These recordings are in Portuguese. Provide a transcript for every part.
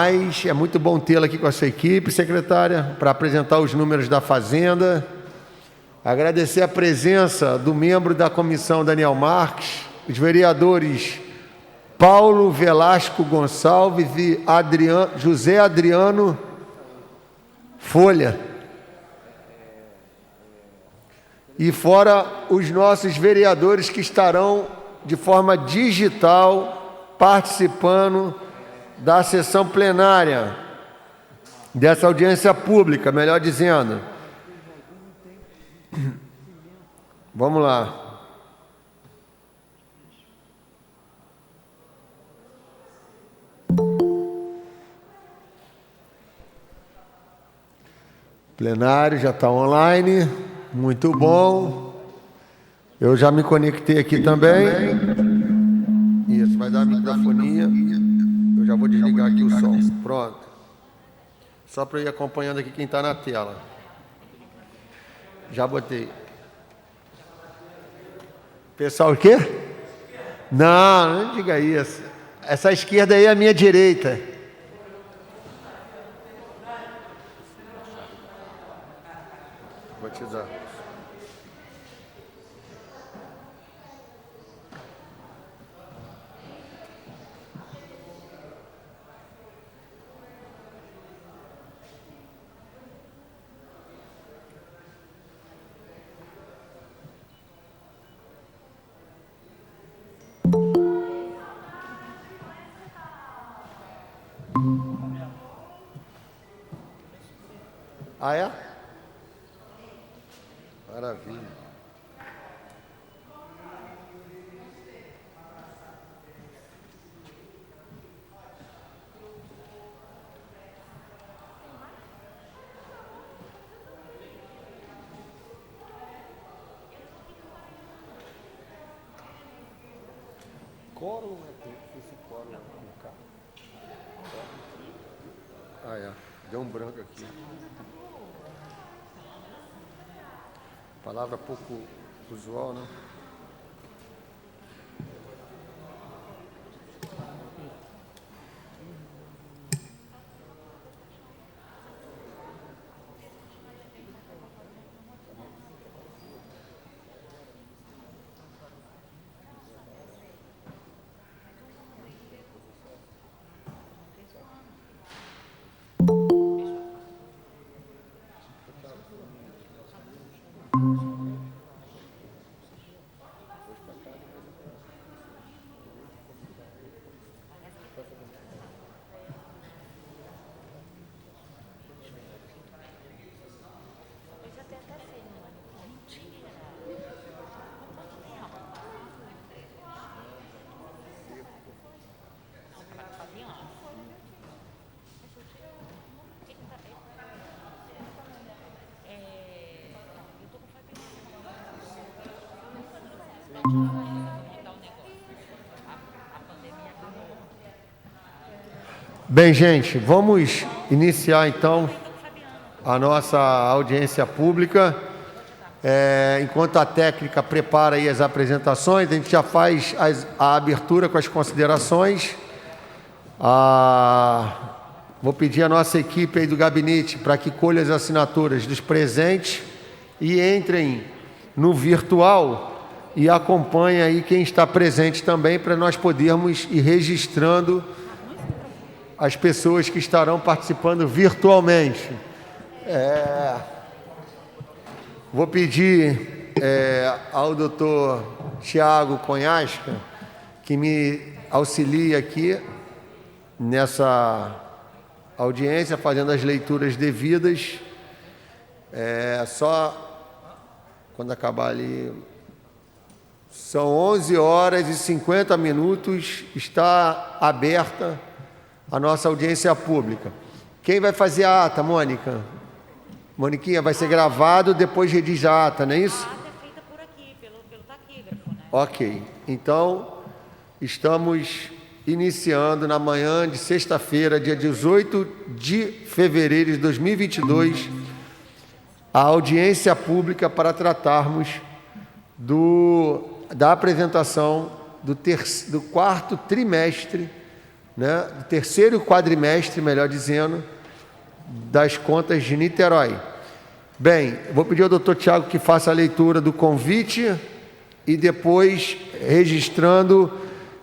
É muito bom tê-la aqui com a sua equipe, secretária, para apresentar os números da Fazenda. Agradecer a presença do membro da comissão, Daniel Marques, os vereadores Paulo Velasco Gonçalves e José Adriano Folha. E fora os nossos vereadores que estarão de forma digital participando da sessão plenária, dessa audiência pública, melhor dizendo. Vamos lá. Plenário já está online, muito bom. Eu já me conectei aqui também. Isso, vai dar a microfonia. Eu já vou desligar aqui o som. Pronto. Só para eu ir acompanhando aqui quem está na tela. Já botei. Pessoal, o quê? Não diga isso. Essa esquerda aí é a minha direita. Vou te dar. Ah, é? Maravilha. Quórum esse quórum com K. Ah, é. Deu um branco aqui. Palavra pouco usual, né? Bem, gente, vamos iniciar então a nossa audiência pública. Enquanto a técnica prepara aí as apresentações, a gente já faz a abertura com as considerações. Vou pedir à nossa equipe aí do gabinete para que colha as assinaturas dos presentes e entrem no virtual e acompanhem aí quem está presente também, para nós podermos ir registrando as pessoas que estarão participando virtualmente. Vou pedir ao doutor Tiago Conhasca que me auxilie aqui nessa audiência, fazendo as leituras devidas. Só quando acabar ali... São 11h50, está aberta a nossa audiência pública. Quem vai fazer a ata, Mônica? Moniquinha, vai ser gravado, depois redige a ata, não é isso? A ata é feita por aqui, pelo taquígrafo, né? Ok. Então, estamos iniciando na manhã de sexta-feira, dia 18 de fevereiro de 2022, a audiência pública para tratarmos da apresentação do quarto trimestre né, do terceiro quadrimestre, melhor dizendo, das contas de Niterói. Bem, vou pedir ao doutor Tiago que faça a leitura do convite e depois registrando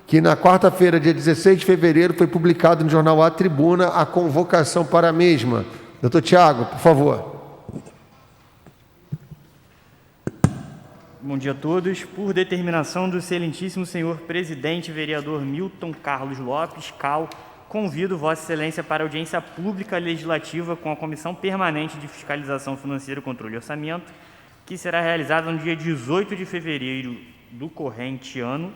que na quarta-feira, dia 16 de fevereiro, foi publicado no jornal A Tribuna a convocação para a mesma. Doutor Tiago, por favor. Bom dia a todos. Por determinação do excelentíssimo senhor presidente, vereador Milton Carlos Lopes, CAL, convido Vossa Excelência para audiência pública legislativa com a Comissão Permanente de Fiscalização Financeira, Controle e Orçamento, que será realizada no dia 18 de fevereiro do corrente ano,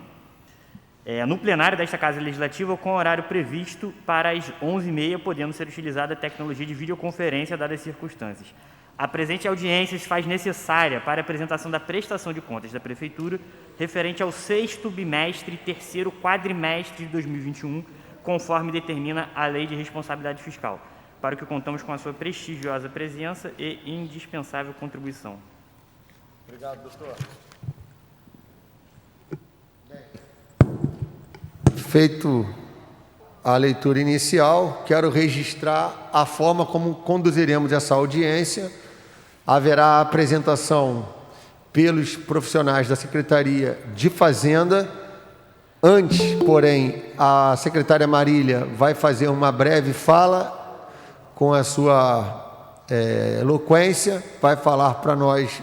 no plenário desta Casa Legislativa, com horário previsto para as 11h30, podendo ser utilizada a tecnologia de videoconferência, dadas as circunstâncias. A presente audiência se faz necessária para a apresentação da prestação de contas da Prefeitura referente ao sexto bimestre e terceiro quadrimestre de 2021, conforme determina a Lei de Responsabilidade Fiscal, para o que contamos com a sua prestigiosa presença e indispensável contribuição. Obrigado, doutor. Feito a leitura inicial, quero registrar a forma como conduziremos essa audiência. Haverá a apresentação pelos profissionais da Secretaria de Fazenda. Antes, porém, a secretária Marília vai fazer uma breve fala com a sua eloquência, vai falar para nós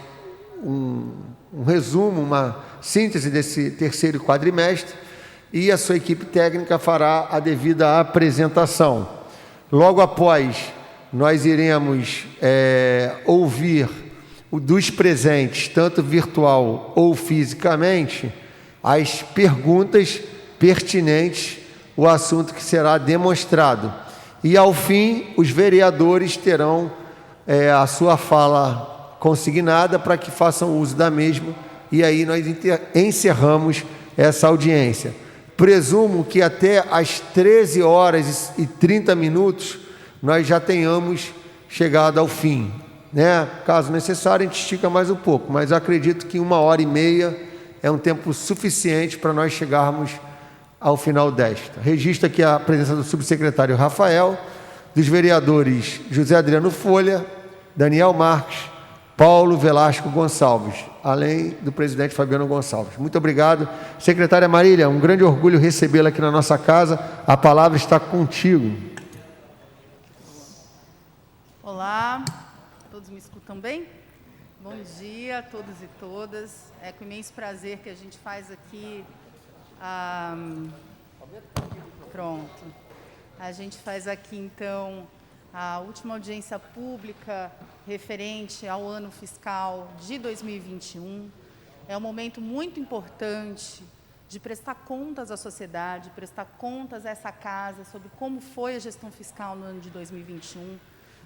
um resumo, uma síntese desse terceiro quadrimestre, e a sua equipe técnica fará a devida apresentação. Logo após, nós iremos ouvir dos presentes, tanto virtual ou fisicamente, as perguntas pertinentes ao assunto que será demonstrado. E, ao fim, os vereadores terão a sua fala consignada para que façam uso da mesma, e aí nós encerramos essa audiência. Presumo que até às 13h30 nós já tenhamos chegado ao fim, né? Caso necessário, a gente estica mais um pouco, mas acredito que 1h30 é um tempo suficiente para nós chegarmos ao final desta. Registro aqui a presença do subsecretário Rafael, dos vereadores José Adriano Folha, Daniel Marques, Paulo Velasco Gonçalves, além do presidente Fabiano Gonçalves. Muito obrigado. Secretária Marília, um grande orgulho recebê-la aqui na nossa casa. A palavra está contigo. Olá, todos me escutam bem? Bom dia a todos e todas. É com imenso prazer que a gente faz aqui... Pronto. A gente faz aqui, então, a última audiência pública referente ao ano fiscal de 2021. É um momento muito importante de prestar contas à sociedade, prestar contas a essa casa sobre como foi a gestão fiscal no ano de 2021.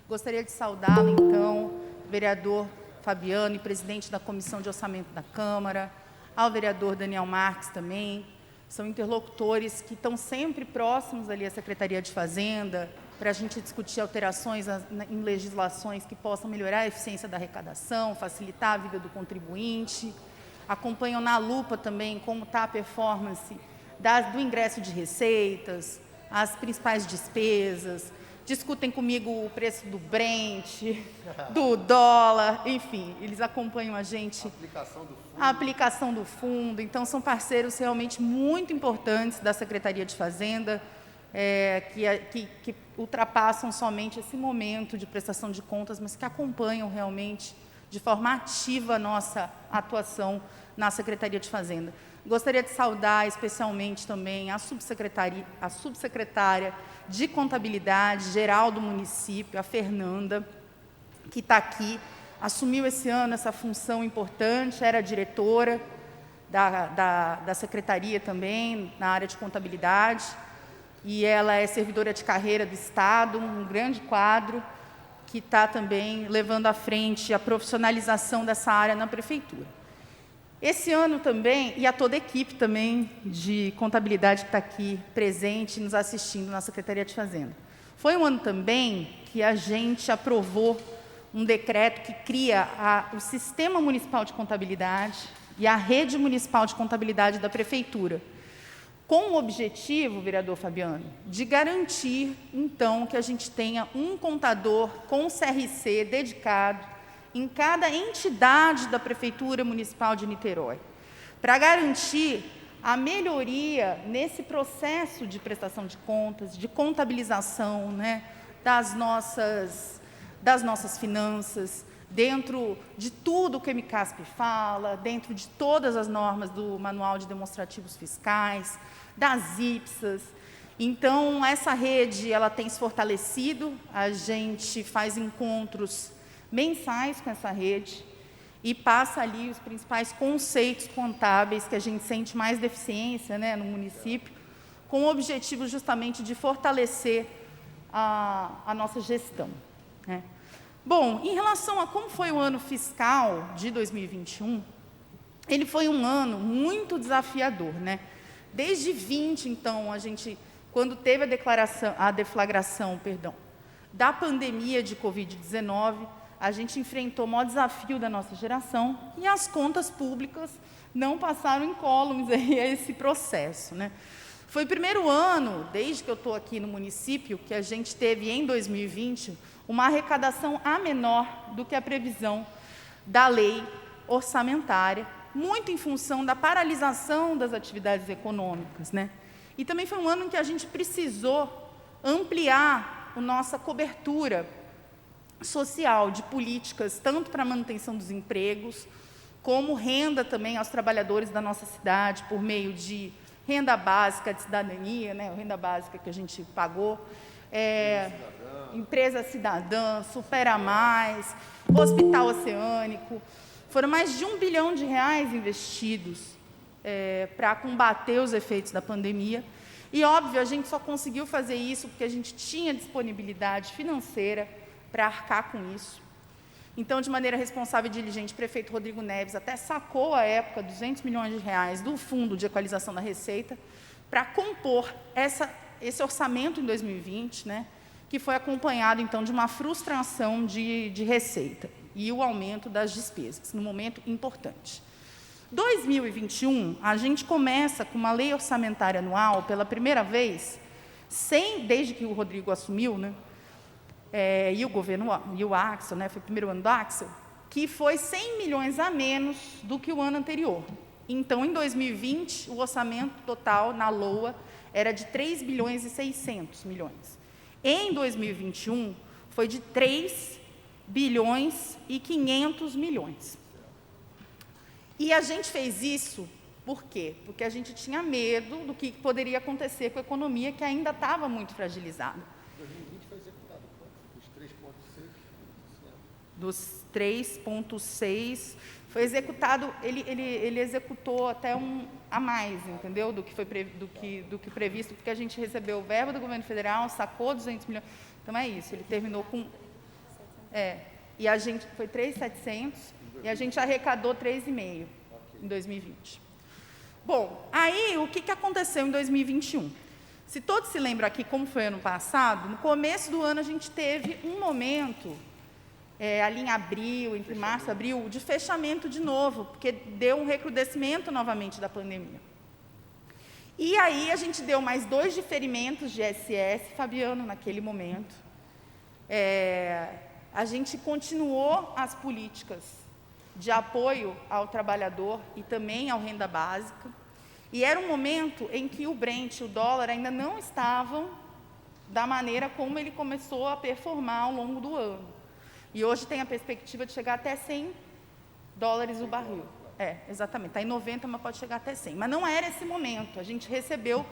Gostaria de saudá-lo, então, vereador Fabiano e presidente da Comissão de Orçamento da Câmara, ao vereador Daniel Marques também. São interlocutores que estão sempre próximos ali à Secretaria de Fazenda, para a gente discutir alterações em legislações que possam melhorar a eficiência da arrecadação, facilitar a vida do contribuinte. Acompanham na lupa também como está a performance do ingresso de receitas, as principais despesas, discutem comigo o preço do Brent, do dólar, enfim, eles acompanham a gente, a aplicação do fundo. Então, são parceiros realmente muito importantes da Secretaria de Fazenda, que ultrapassam somente esse momento de prestação de contas, mas que acompanham realmente de forma ativa a nossa atuação na Secretaria de Fazenda. Gostaria de saudar especialmente também a subsecretária de Contabilidade Geral do município, a Fernanda, que está aqui, assumiu esse ano essa função importante, era diretora da Secretaria também, na área de contabilidade, e ela é servidora de carreira do Estado, um grande quadro, que está também levando à frente a profissionalização dessa área na Prefeitura. Esse ano também, e a toda a equipe também de contabilidade que está aqui presente, nos assistindo na Secretaria de Fazenda. Foi um ano também que a gente aprovou um decreto que cria o Sistema Municipal de Contabilidade e a Rede Municipal de Contabilidade da Prefeitura, com o objetivo, vereador Fabiano, de garantir, então, que a gente tenha um contador com CRC dedicado em cada entidade da Prefeitura Municipal de Niterói, para garantir a melhoria nesse processo de prestação de contas, de contabilização, né, das nossas finanças, dentro de tudo que o MCASP fala, dentro de todas as normas do Manual de Demonstrativos Fiscais, das IPSAs. Então, essa rede ela tem se fortalecido, a gente faz encontros mensais com essa rede e passa ali os principais conceitos contábeis que a gente sente mais deficiência, né, no município, com o objetivo justamente de fortalecer a nossa gestão, né. Bom, em relação a como foi o ano fiscal de 2021, ele foi um ano muito desafiador, né? Desde 20, então, a gente, quando teve a deflagração, da pandemia de Covid-19, a gente enfrentou o maior desafio da nossa geração e as contas públicas não passaram incólumes aí a esse processo, né? Foi o primeiro ano, desde que eu estou aqui no município, que a gente teve em 2020 uma arrecadação a menor do que a previsão da lei orçamentária, muito em função da paralisação das atividades econômicas, né? E também foi um ano em que a gente precisou ampliar a nossa cobertura social de políticas, tanto para a manutenção dos empregos, como renda também aos trabalhadores da nossa cidade, por meio de renda básica de cidadania, né? Renda básica que a gente pagou, Empresa Cidadã, Supera Mais, Hospital Oceânico. Foram mais de R$ 1 bilhão investidos para combater os efeitos da pandemia. E, óbvio, a gente só conseguiu fazer isso porque a gente tinha disponibilidade financeira para arcar com isso. Então, de maneira responsável e diligente, o prefeito Rodrigo Neves até sacou, à época, R$ 200 milhões do Fundo de Equalização da Receita para compor esse orçamento em 2020, né, que foi acompanhado, então, de uma frustração de receita e o aumento das despesas, num momento importante. 2021, a gente começa com uma lei orçamentária anual, pela primeira vez, desde que o Rodrigo assumiu, né, e o governo, e o Axel, né, foi o primeiro ano do Axel, que foi 100 milhões a menos do que o ano anterior. Então, em 2020, o orçamento total na LOA era de 3 bilhões e 600 milhões. Em 2021, foi de 3 bilhões e 500 milhões. E a gente fez isso, por quê? Porque a gente tinha medo do que poderia acontecer com a economia, que ainda estava muito fragilizada. 2020 foi executado quanto? Dos 3,6%? Dos 3,6, foi executado, ele executou até a mais, entendeu? Do que foi do que previsto, porque a gente recebeu verba do governo federal, sacou 200 milhões. Então é isso, ele terminou com e a gente foi 3.700 e a gente arrecadou 3,5 em 2020. Bom, aí o que aconteceu em 2021? Se todos se lembram aqui como foi ano passado, no começo do ano a gente teve um momento, ali em abril, entre março e abril, de fechamento de novo, porque deu um recrudescimento novamente da pandemia. E aí a gente deu mais 2 diferimentos de ISS, Fabiano, naquele momento. A gente continuou as políticas de apoio ao trabalhador e também ao renda básica. E era um momento em que o Brent e o dólar ainda não estavam da maneira como ele começou a performar ao longo do ano. E hoje tem a perspectiva de chegar até $100 o barril. Exatamente, está em 90, mas pode chegar até 100. Mas não era esse momento. A gente recebeu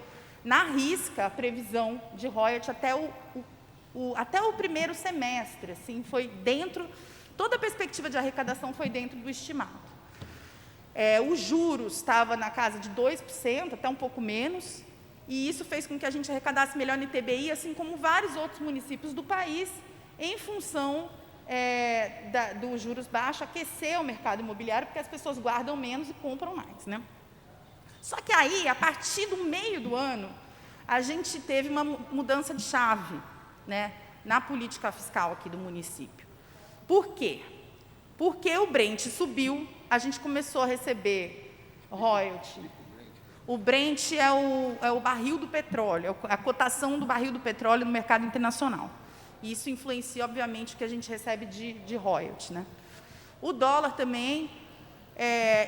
na risca a previsão de royalties até o primeiro semestre. Assim, foi dentro, toda a perspectiva de arrecadação foi dentro do estimado. Os juros estava na casa de 2%, até um pouco menos, e isso fez com que a gente arrecadasse melhor no ITBI, assim como vários outros municípios do país, em função dos juros baixos, aquecer o mercado imobiliário, porque as pessoas guardam menos e compram mais, né? Só que aí, a partir do meio do ano, a gente teve uma mudança de chave, né, na política fiscal aqui do município. Por quê? Porque o Brent subiu, a gente começou a receber royalty. O Brent é o barril do petróleo, é a cotação do barril do petróleo no mercado internacional. E isso influencia, obviamente, o que a gente recebe de royalty, né? O dólar também.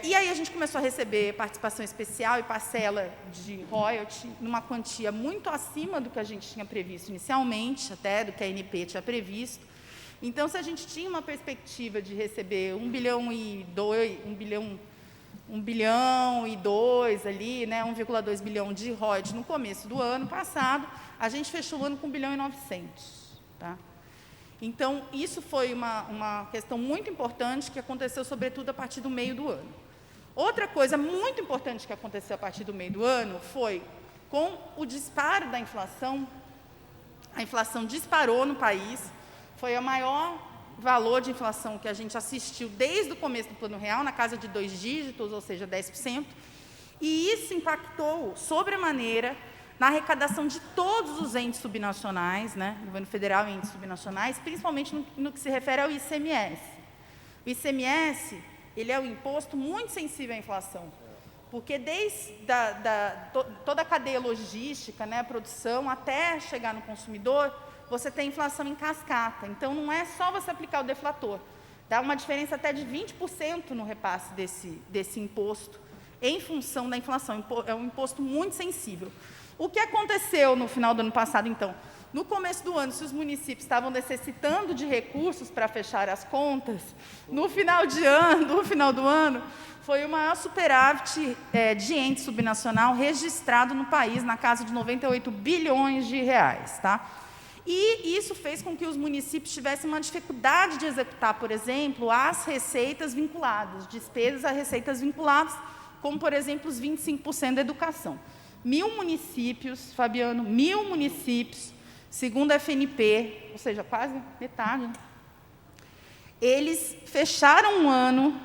E aí a gente começou a receber participação especial e parcela de royalty numa quantia muito acima do que a gente tinha previsto inicialmente, até do que a ANP tinha previsto. Então, se a gente tinha uma perspectiva de receber 1 bilhão e 2 ali, né, 1,2 bilhão de royalties no começo do ano passado, a gente fechou o ano com 1 bilhão e 900, tá? Então, isso foi uma questão muito importante que aconteceu, sobretudo, a partir do meio do ano. Outra coisa muito importante que aconteceu a partir do meio do ano foi, com o disparo da inflação, a inflação disparou no país, foi o maior valor de inflação que a gente assistiu desde o começo do Plano Real, na casa de 2 dígitos, ou seja, 10%, e isso impactou sobremaneira na arrecadação de todos os entes subnacionais, né, governo federal e entes subnacionais, principalmente no que se refere ao ICMS. O ICMS, ele é um imposto muito sensível à inflação, porque desde toda a cadeia logística, né, a produção, até chegar no consumidor, você tem inflação em cascata. Então, não é só você aplicar o deflator. Dá uma diferença até de 20% no repasse desse imposto, em função da inflação. É um imposto muito sensível. O que aconteceu no final do ano passado, então? No começo do ano, se os municípios estavam necessitando de recursos para fechar as contas, no final do ano, foi o maior superávit de ente subnacional registrado no país, na casa de 98 bilhões de reais, tá? E isso fez com que os municípios tivessem uma dificuldade de executar, por exemplo, as receitas vinculadas, despesas a receitas vinculadas, como, por exemplo, os 25% da educação. 1.000 municípios, Fabiano, 1.000 municípios, segundo a FNP, ou seja, quase metade, né? Eles fecharam um ano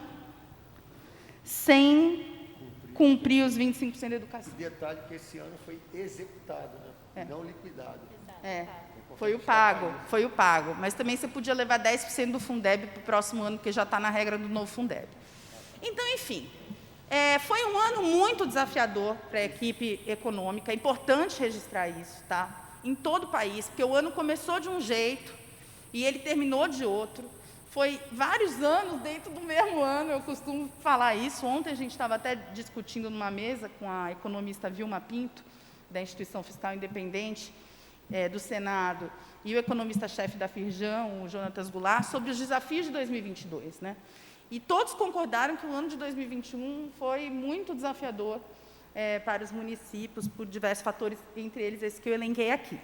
sem cumprir os 25% da educação. Detalhe que esse ano foi executado, né? Não liquidado. Foi o pago, mas também você podia levar 10% do Fundeb para o próximo ano, porque já está na regra do novo Fundeb. Então, enfim, foi um ano muito desafiador para a equipe econômica, é importante registrar isso, tá? Em todo o país, porque o ano começou de um jeito e ele terminou de outro. Foi vários anos dentro do mesmo ano, eu costumo falar isso. Ontem a gente estava até discutindo numa mesa com a economista Vilma Pinto, da Instituição Fiscal Independente, do Senado, e o economista-chefe da Firjan, o Jonatas Goulart, sobre os desafios de 2022, né? E todos concordaram que o ano de 2021 foi muito desafiador para os municípios, por diversos fatores, entre eles esse que eu elenquei aqui.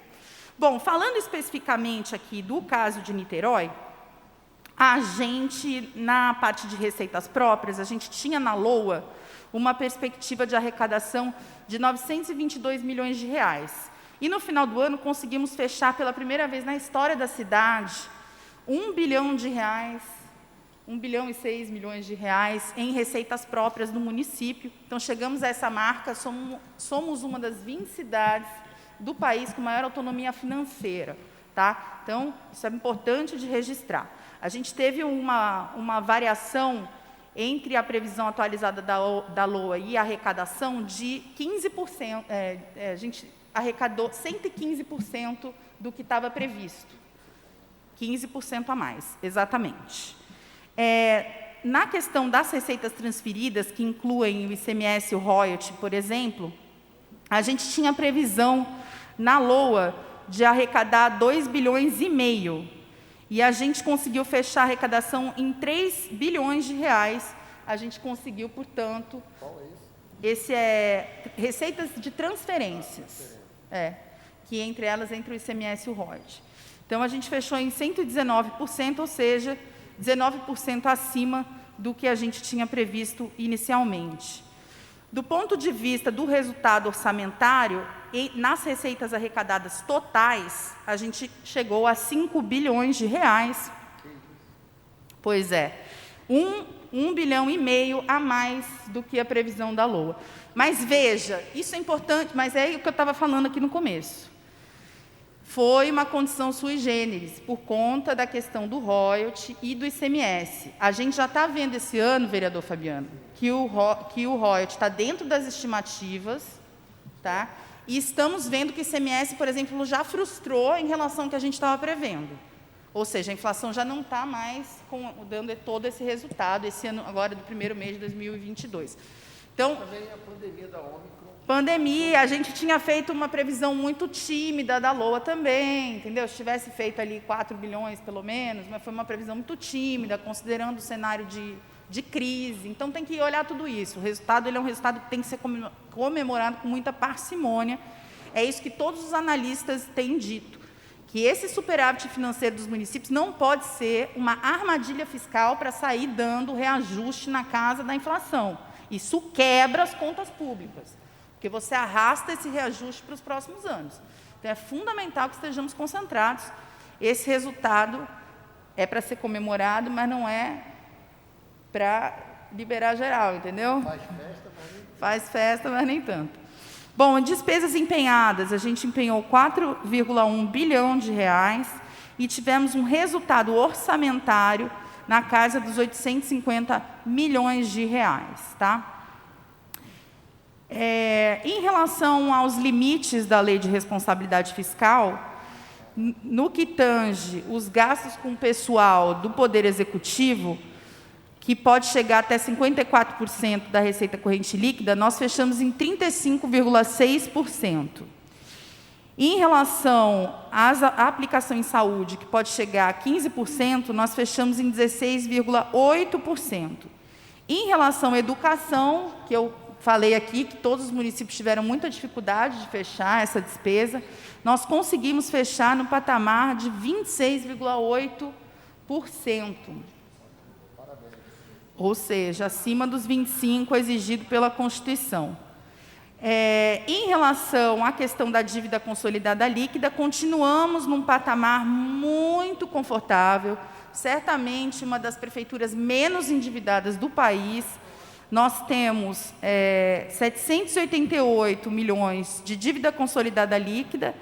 Bom, falando especificamente aqui do caso de Niterói, a gente, na parte de receitas próprias, a gente tinha na LOA uma perspectiva de arrecadação de 922 milhões de reais. E, no final do ano, conseguimos fechar, pela primeira vez na história da cidade, 1 bilhão de reais, 1 bilhão e 6 milhões de reais em receitas próprias do município. Então, chegamos a essa marca, somos uma das 20 cidades do país com maior autonomia financeira, tá? Então, isso é importante de registrar. A gente teve uma variação entre a previsão atualizada da LOA e a arrecadação de 15%. A gente arrecadou 115% do que estava previsto. 15% a mais, exatamente. Na questão das receitas transferidas, que incluem o ICMS e o royalty, por exemplo, a gente tinha previsão na LOA de arrecadar 2 bilhões e meio. E a gente conseguiu fechar a arrecadação em 3 bilhões de reais. A gente conseguiu, portanto... Qual é esse? Esse é receitas de transferências. Que entre elas entra o ICMS e o royalty. Então, a gente fechou em 119%, ou seja, 19% acima do que a gente tinha previsto inicialmente. Do ponto de vista do resultado orçamentário, nas receitas arrecadadas totais, a gente chegou a 5 bilhões de reais. Pois é, 1 bilhão e meio a mais do que a previsão da LOA. Mas veja, isso é importante, mas é o que eu estava falando aqui no começo. foi uma condição sui generis, por conta da questão do royalty e do ICMS. A gente já está vendo esse ano, vereador Fabiano, que o royalty está dentro das estimativas, tá? E estamos vendo que o ICMS, por exemplo, já frustrou em relação ao que a gente estava prevendo. Ou seja, a inflação já não está mais dando todo esse resultado, esse ano, agora, do primeiro mês de 2022. Então, também a pandemia da Ômicron. Pandemia, a gente tinha feito uma previsão muito tímida da LOA também, entendeu? Se tivesse feito ali 4 bilhões, pelo menos, mas foi uma previsão muito tímida, considerando o cenário de crise. Então, tem que olhar tudo isso. O resultado ele é um resultado que tem que ser comemorado com muita parcimônia. É isso que todos os analistas têm dito, que esse superávit financeiro dos municípios não pode ser uma armadilha fiscal para sair dando reajuste na casa da inflação. Isso quebra as contas públicas, porque você arrasta esse reajuste para os próximos anos. Então, é fundamental que estejamos concentrados. Esse resultado é para ser comemorado, mas não é para liberar geral, entendeu? Faz festa, mas nem tanto. Bom, despesas empenhadas, a gente empenhou 4,1 bilhão de reais e tivemos um resultado orçamentário na casa dos 850 milhões de reais, tá? Em relação aos limites da Lei de Responsabilidade Fiscal, no que tange os gastos com pessoal do Poder Executivo, que pode chegar até 54% da receita corrente líquida, nós fechamos em 35,6%. Em relação à aplicação em saúde, que pode chegar a 15%, nós fechamos em 16,8%. Em relação à educação, que eu falei aqui, que todos os municípios tiveram muita dificuldade de fechar essa despesa, nós conseguimos fechar no patamar de 26,8%. Ou seja, acima dos 25% exigido pela Constituição. Em relação à questão da dívida consolidada líquida, continuamos num patamar muito confortável, certamente uma das prefeituras menos endividadas do país. Nós temos 788 milhões de dívida consolidada líquida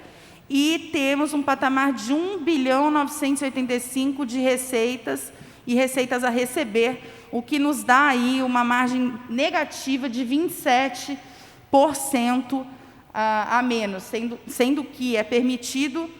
e temos um patamar de 1,985 bilhão de receitas e receitas a receber, o que nos dá aí uma margem negativa de 27% a menos, sendo que é permitido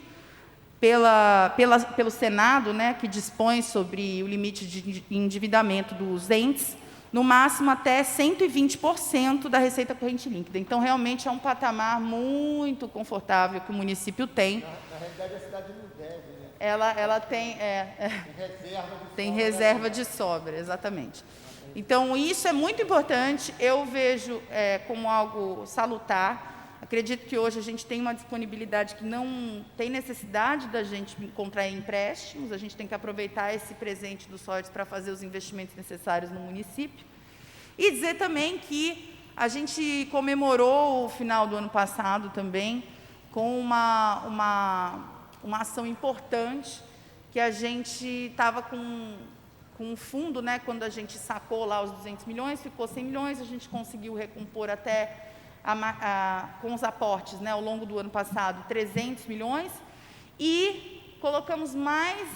pelo Senado, né, que dispõe sobre o limite de endividamento dos entes, no máximo até 120% da receita corrente líquida. Então, realmente, é um patamar muito confortável que o município tem. Na realidade, a cidade não deve, né? Ela tem reserva de sobra, exatamente. Então, isso é muito importante, eu vejo como algo salutar. Acredito que hoje a gente tem uma disponibilidade que não tem necessidade da gente contrair empréstimos, a gente tem que aproveitar esse presente dos royalties para fazer os investimentos necessários no município. E dizer também que a gente comemorou o final do ano passado também com uma ação importante, que a gente estava com um fundo, né, quando a gente sacou lá os 200 milhões, ficou 100 milhões, a gente conseguiu recompor até, com os aportes, né, ao longo do ano passado, 300 milhões, e colocamos mais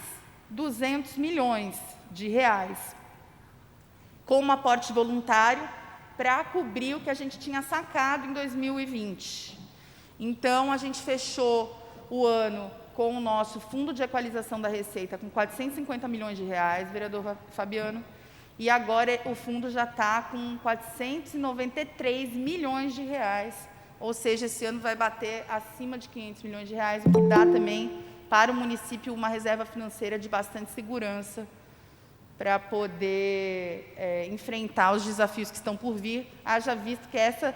200 milhões de reais, com um aporte voluntário, para cobrir o que a gente tinha sacado em 2020. Então, a gente fechou o ano com o nosso Fundo de Equalização da Receita, com 450 milhões de reais, vereador Fabiano, e agora o fundo já está com 493 milhões de reais, ou seja, esse ano vai bater acima de 500 milhões de reais, o que dá também para o município uma reserva financeira de bastante segurança para poder enfrentar os desafios que estão por vir, haja visto que essa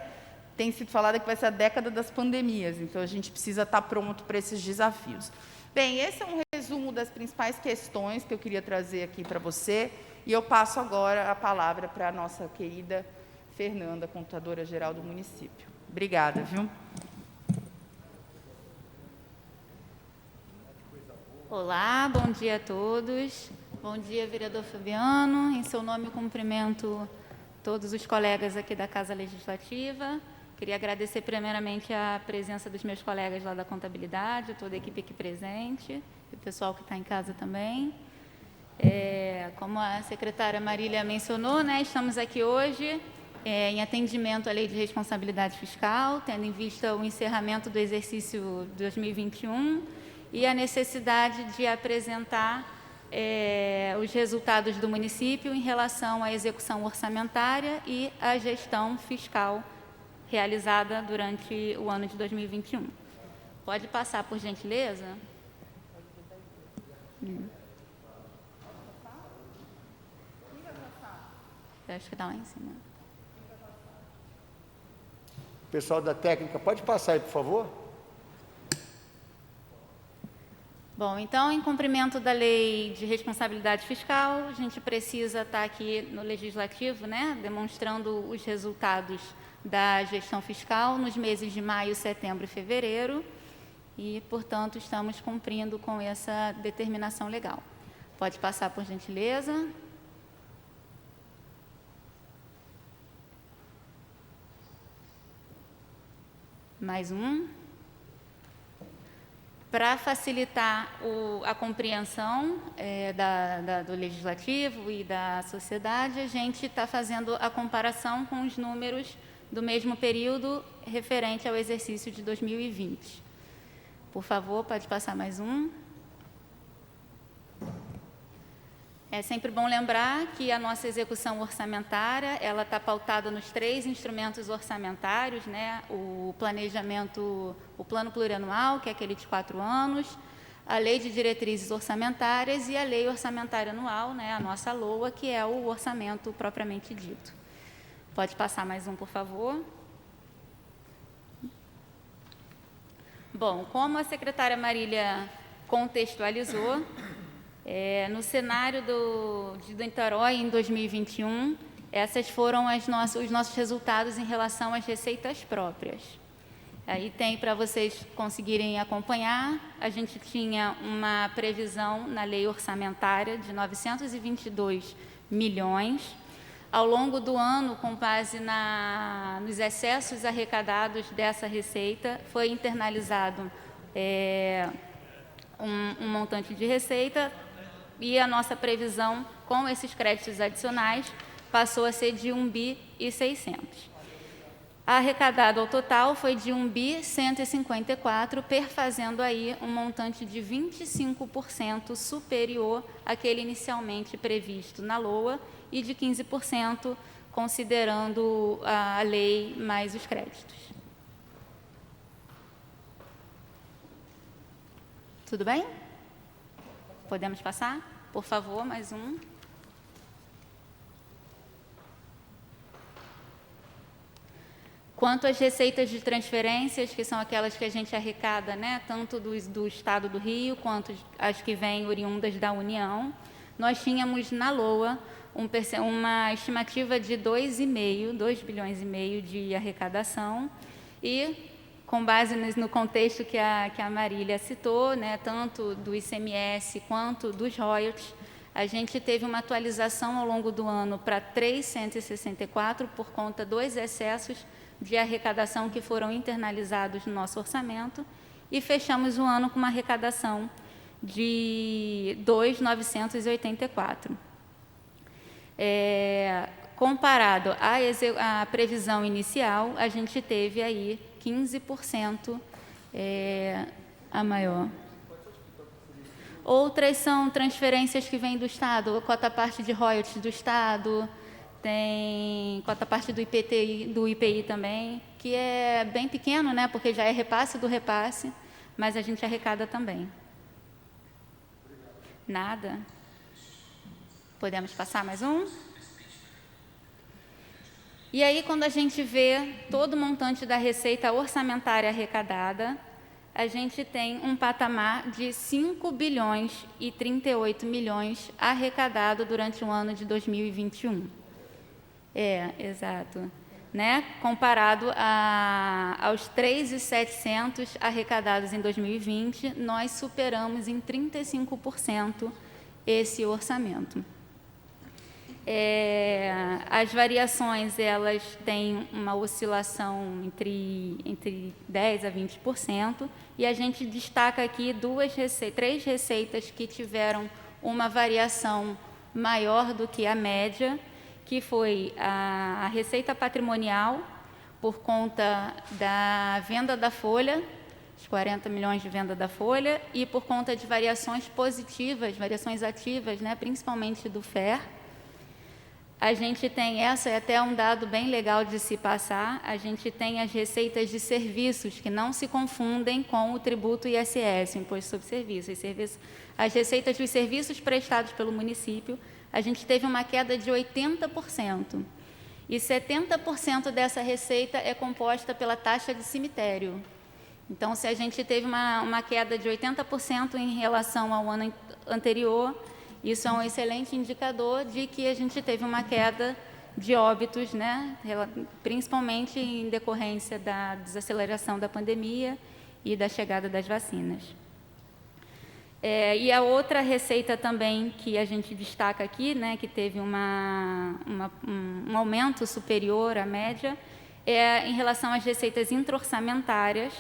tem sido falada que vai ser a década das pandemias, então a gente precisa estar pronto para esses desafios. Bem, esse é um resumo das principais questões que eu queria trazer aqui para você, e eu passo agora a palavra para a nossa querida Fernanda, contadora-geral do município. Obrigada, viu? Olá, bom dia a todos. Bom dia, vereador Fabiano. Em seu nome, eu cumprimento todos os colegas aqui da Casa Legislativa. Queria agradecer primeiramente a presença dos meus colegas lá da contabilidade, toda a equipe aqui presente, e o pessoal que está em casa também. Como a secretária Marília mencionou, né, estamos aqui hoje em atendimento à Lei de Responsabilidade Fiscal, tendo em vista o encerramento do exercício 2021 e a necessidade de apresentar os resultados do município em relação à execução orçamentária e à gestão fiscal realizada durante o ano de 2021. Pode passar, por gentileza? Eu acho que está lá em cima. Pessoal da técnica, pode passar aí, por favor? Bom, então, em cumprimento da Lei de Responsabilidade Fiscal, a gente precisa estar aqui no Legislativo, né, demonstrando os resultados da gestão fiscal nos meses de maio, setembro e fevereiro, e, portanto, estamos cumprindo com essa determinação legal. Pode passar, por gentileza. Mais um. Para facilitar a compreensão do Legislativo e da sociedade, a gente está fazendo a comparação com os números do mesmo período referente ao exercício de 2020. Por favor, pode passar mais um. É sempre bom lembrar que a nossa execução orçamentária, ela está pautada nos 3 instrumentos orçamentários, né? O planejamento, o plano plurianual, que é aquele de 4 anos, a lei de diretrizes orçamentárias e a lei orçamentária anual, né? A nossa LOA, que é o orçamento propriamente dito. Pode passar mais um, por favor. Bom, como a secretária Marília contextualizou, no cenário do Niterói, em 2021, esses foram os nossos resultados em relação às receitas próprias. Aí tem para vocês conseguirem acompanhar, a gente tinha uma previsão na lei orçamentária de 922 milhões. Ao longo do ano, com base nos excessos arrecadados dessa receita, foi internalizado um montante de receita, e a nossa previsão com esses créditos adicionais passou a ser de 1.600 bi. Arrecadado ao total foi de 1.154 bi, perfazendo aí um montante de 25% superior àquele inicialmente previsto na LOA e de 15% considerando a lei mais os créditos. Tudo bem? Podemos passar? Por favor, mais um. Quanto às receitas de transferências, que são aquelas que a gente arrecada, né, tanto do Estado do Rio, quanto as que vêm oriundas da União, nós tínhamos na LOA uma estimativa de 2 bilhões e meio de arrecadação, e com base no contexto que a Marília citou, né, tanto do ICMS quanto dos royalties, a gente teve uma atualização ao longo do ano para 364 por conta dos excessos de arrecadação que foram internalizados no nosso orçamento, e fechamos o ano com uma arrecadação de 2.984. Comparado à previsão inicial, a gente teve aí 15% a maior. Outras são transferências que vêm do Estado, a cota parte de royalties do Estado, tem cota parte do IPI também, que é bem pequeno, né, porque já é repasse do repasse, mas a gente arrecada também. Nada. Podemos passar mais um? E aí, quando a gente vê todo o montante da receita orçamentária arrecadada, a gente tem um patamar de 5 bilhões e 38 milhões arrecadado durante o ano de 2021. Exato. Né? Comparado aos 3.700 arrecadados em 2020, nós superamos em 35% esse orçamento. As variações, elas têm uma oscilação entre 10% a 20%, e a gente destaca aqui três receitas que tiveram uma variação maior do que a média, que foi a receita patrimonial, por conta da venda da folha, os 40 milhões de venda da folha, e por conta de variações positivas, variações ativas, né, principalmente do FER. A gente tem, essa é até um dado bem legal de se passar, a gente tem as receitas de serviços, que não se confundem com o tributo ISS, o Imposto sobre Serviços. As receitas dos serviços prestados pelo município, a gente teve uma queda de 80%. E 70% dessa receita é composta pela taxa de cemitério. Então, se a gente teve uma queda de 80% em relação ao ano anterior, isso é um excelente indicador de que a gente teve uma queda de óbitos, né, principalmente em decorrência da desaceleração da pandemia e da chegada das vacinas. E a outra receita também que a gente destaca aqui, né, que teve um aumento superior à média, é em relação às receitas intra-orçamentárias.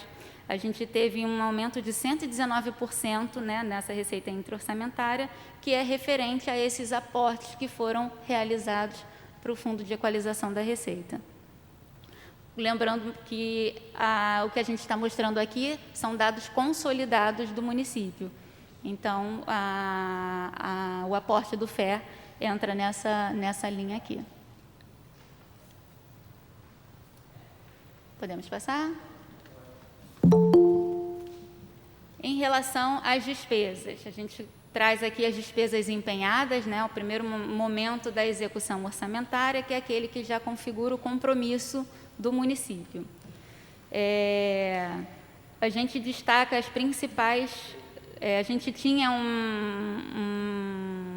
A gente teve um aumento de 119%, né, nessa receita intra-orçamentária, que é referente a esses aportes que foram realizados para o Fundo de Equalização da Receita. Lembrando que o que a gente está mostrando aqui são dados consolidados do município. Então, o aporte do FER entra nessa linha aqui. Podemos passar? Em relação às despesas, a gente traz aqui as despesas empenhadas, né, o primeiro momento da execução orçamentária, que é aquele que já configura o compromisso do município. A gente destaca as principais... a gente tinha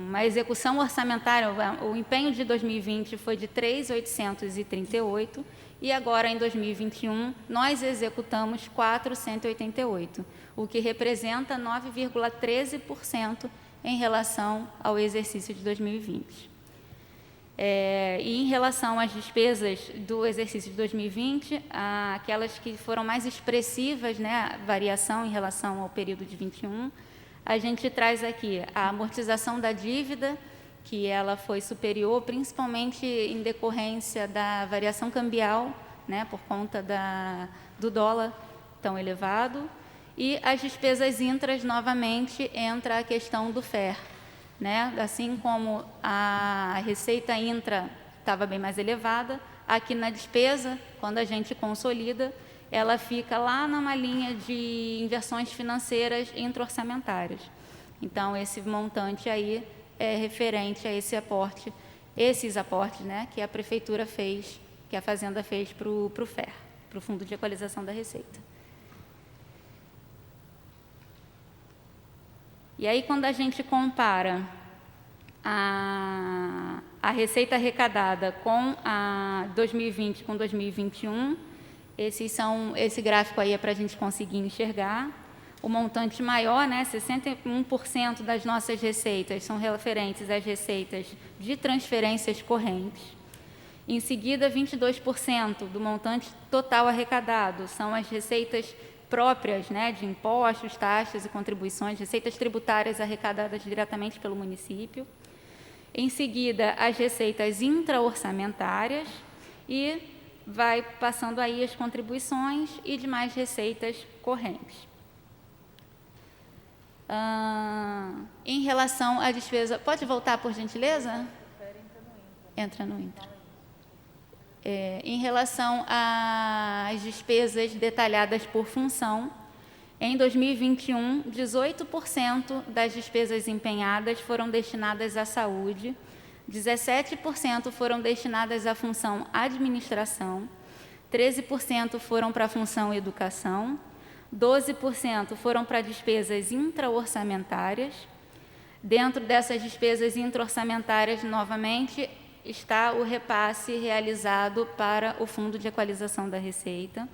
uma execução orçamentária, o empenho de 2020 foi de 3.838, e agora, em 2021, nós executamos 4.188, o que representa 9,13% em relação ao exercício de 2020. E em relação às despesas do exercício de 2020, aquelas que foram mais expressivas, né, a variação em relação ao período de 21, a gente traz aqui a amortização da dívida, que ela foi superior, principalmente em decorrência da variação cambial, né, por conta do dólar tão elevado, e as despesas intras, novamente, entra a questão do FER. Né? Assim como a receita intra estava bem mais elevada, aqui na despesa, quando a gente consolida, ela fica lá numa linha de inversões financeiras intra-orçamentárias. Então, esse montante aí é referente a esses aportes, né, que a Prefeitura fez, que a Fazenda fez para o FER, para o Fundo de Equalização da Receita. E aí, quando a gente compara a receita arrecadada com a 2020 com 2021, esse gráfico aí é para a gente conseguir enxergar. O montante maior, né, 61% das nossas receitas são referentes às receitas de transferências correntes. Em seguida, 22% do montante total arrecadado são as receitas próprias, né, de impostos, taxas e contribuições, receitas tributárias arrecadadas diretamente pelo município. Em seguida, as receitas intra-orçamentárias e vai passando aí as contribuições e demais receitas correntes. Em relação à despesa... Pode voltar, por gentileza? Entra no intra. Em relação às despesas detalhadas por função, em 2021, 18% das despesas empenhadas foram destinadas à saúde, 17% foram destinadas à função administração, 13% foram para a função educação, 12% foram para despesas intra-orçamentárias. Dentro dessas despesas intra-orçamentárias, novamente, está o repasse realizado para o Fundo de Equalização da Receita.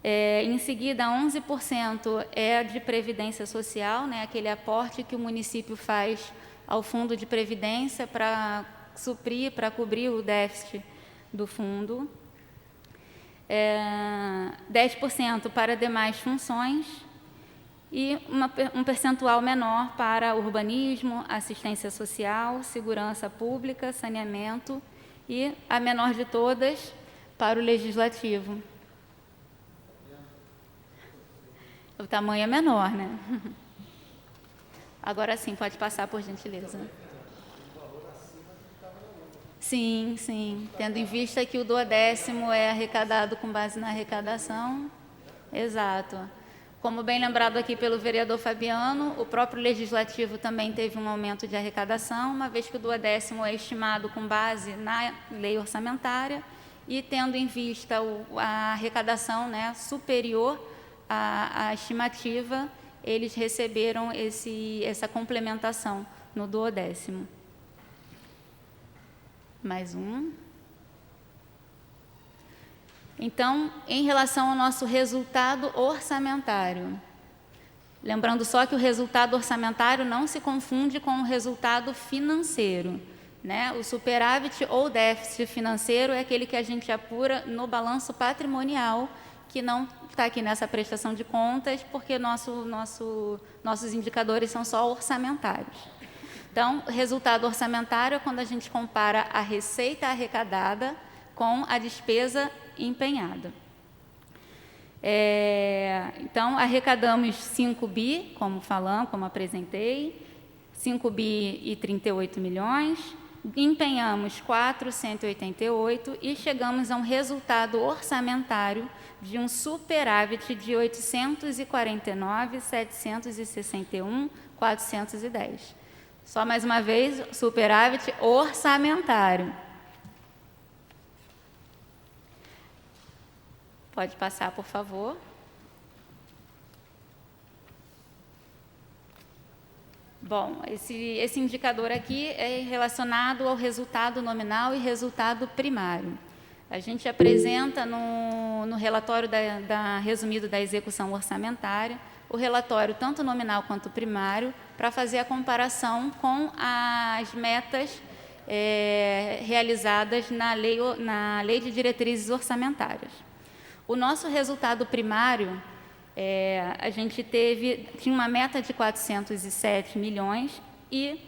Em seguida, 11% é de previdência social, né, aquele aporte que o município faz ao Fundo de Previdência para suprir, para cobrir o déficit do fundo. 10% para demais funções e um percentual menor para urbanismo, assistência social, segurança pública, saneamento e, a menor de todas, para o legislativo. O tamanho é menor, né? Agora sim, pode passar, por gentileza. Sim, sim. Tendo em vista que o duodécimo é arrecadado com base na arrecadação. Exato. Como bem lembrado aqui pelo vereador Fabiano, o próprio Legislativo também teve um aumento de arrecadação, uma vez que o duodécimo é estimado com base na lei orçamentária e tendo em vista a arrecadação, né, superior à estimativa, eles receberam essa complementação no duodécimo. Mais um. Então, em relação ao nosso resultado orçamentário, lembrando só que o resultado orçamentário não se confunde com o resultado financeiro, né? O superávit ou déficit financeiro é aquele que a gente apura no balanço patrimonial, que não está aqui nessa prestação de contas, porque nossos indicadores são só orçamentários. Então, resultado orçamentário é quando a gente compara a receita arrecadada com a despesa empenhada. Então, arrecadamos 5 bi, como apresentei, 5 bi e 38 milhões, empenhamos 488 e chegamos a um resultado orçamentário de um superávit de 849.761.410. Só mais uma vez, superávit orçamentário. Pode passar, por favor. Bom, esse indicador aqui é relacionado ao resultado nominal e resultado primário. A gente apresenta no relatório resumido da execução orçamentária, o relatório tanto nominal quanto primário, para fazer a comparação com as metas realizadas na lei de diretrizes orçamentárias. O nosso resultado primário, a gente tinha uma meta de 407 milhões e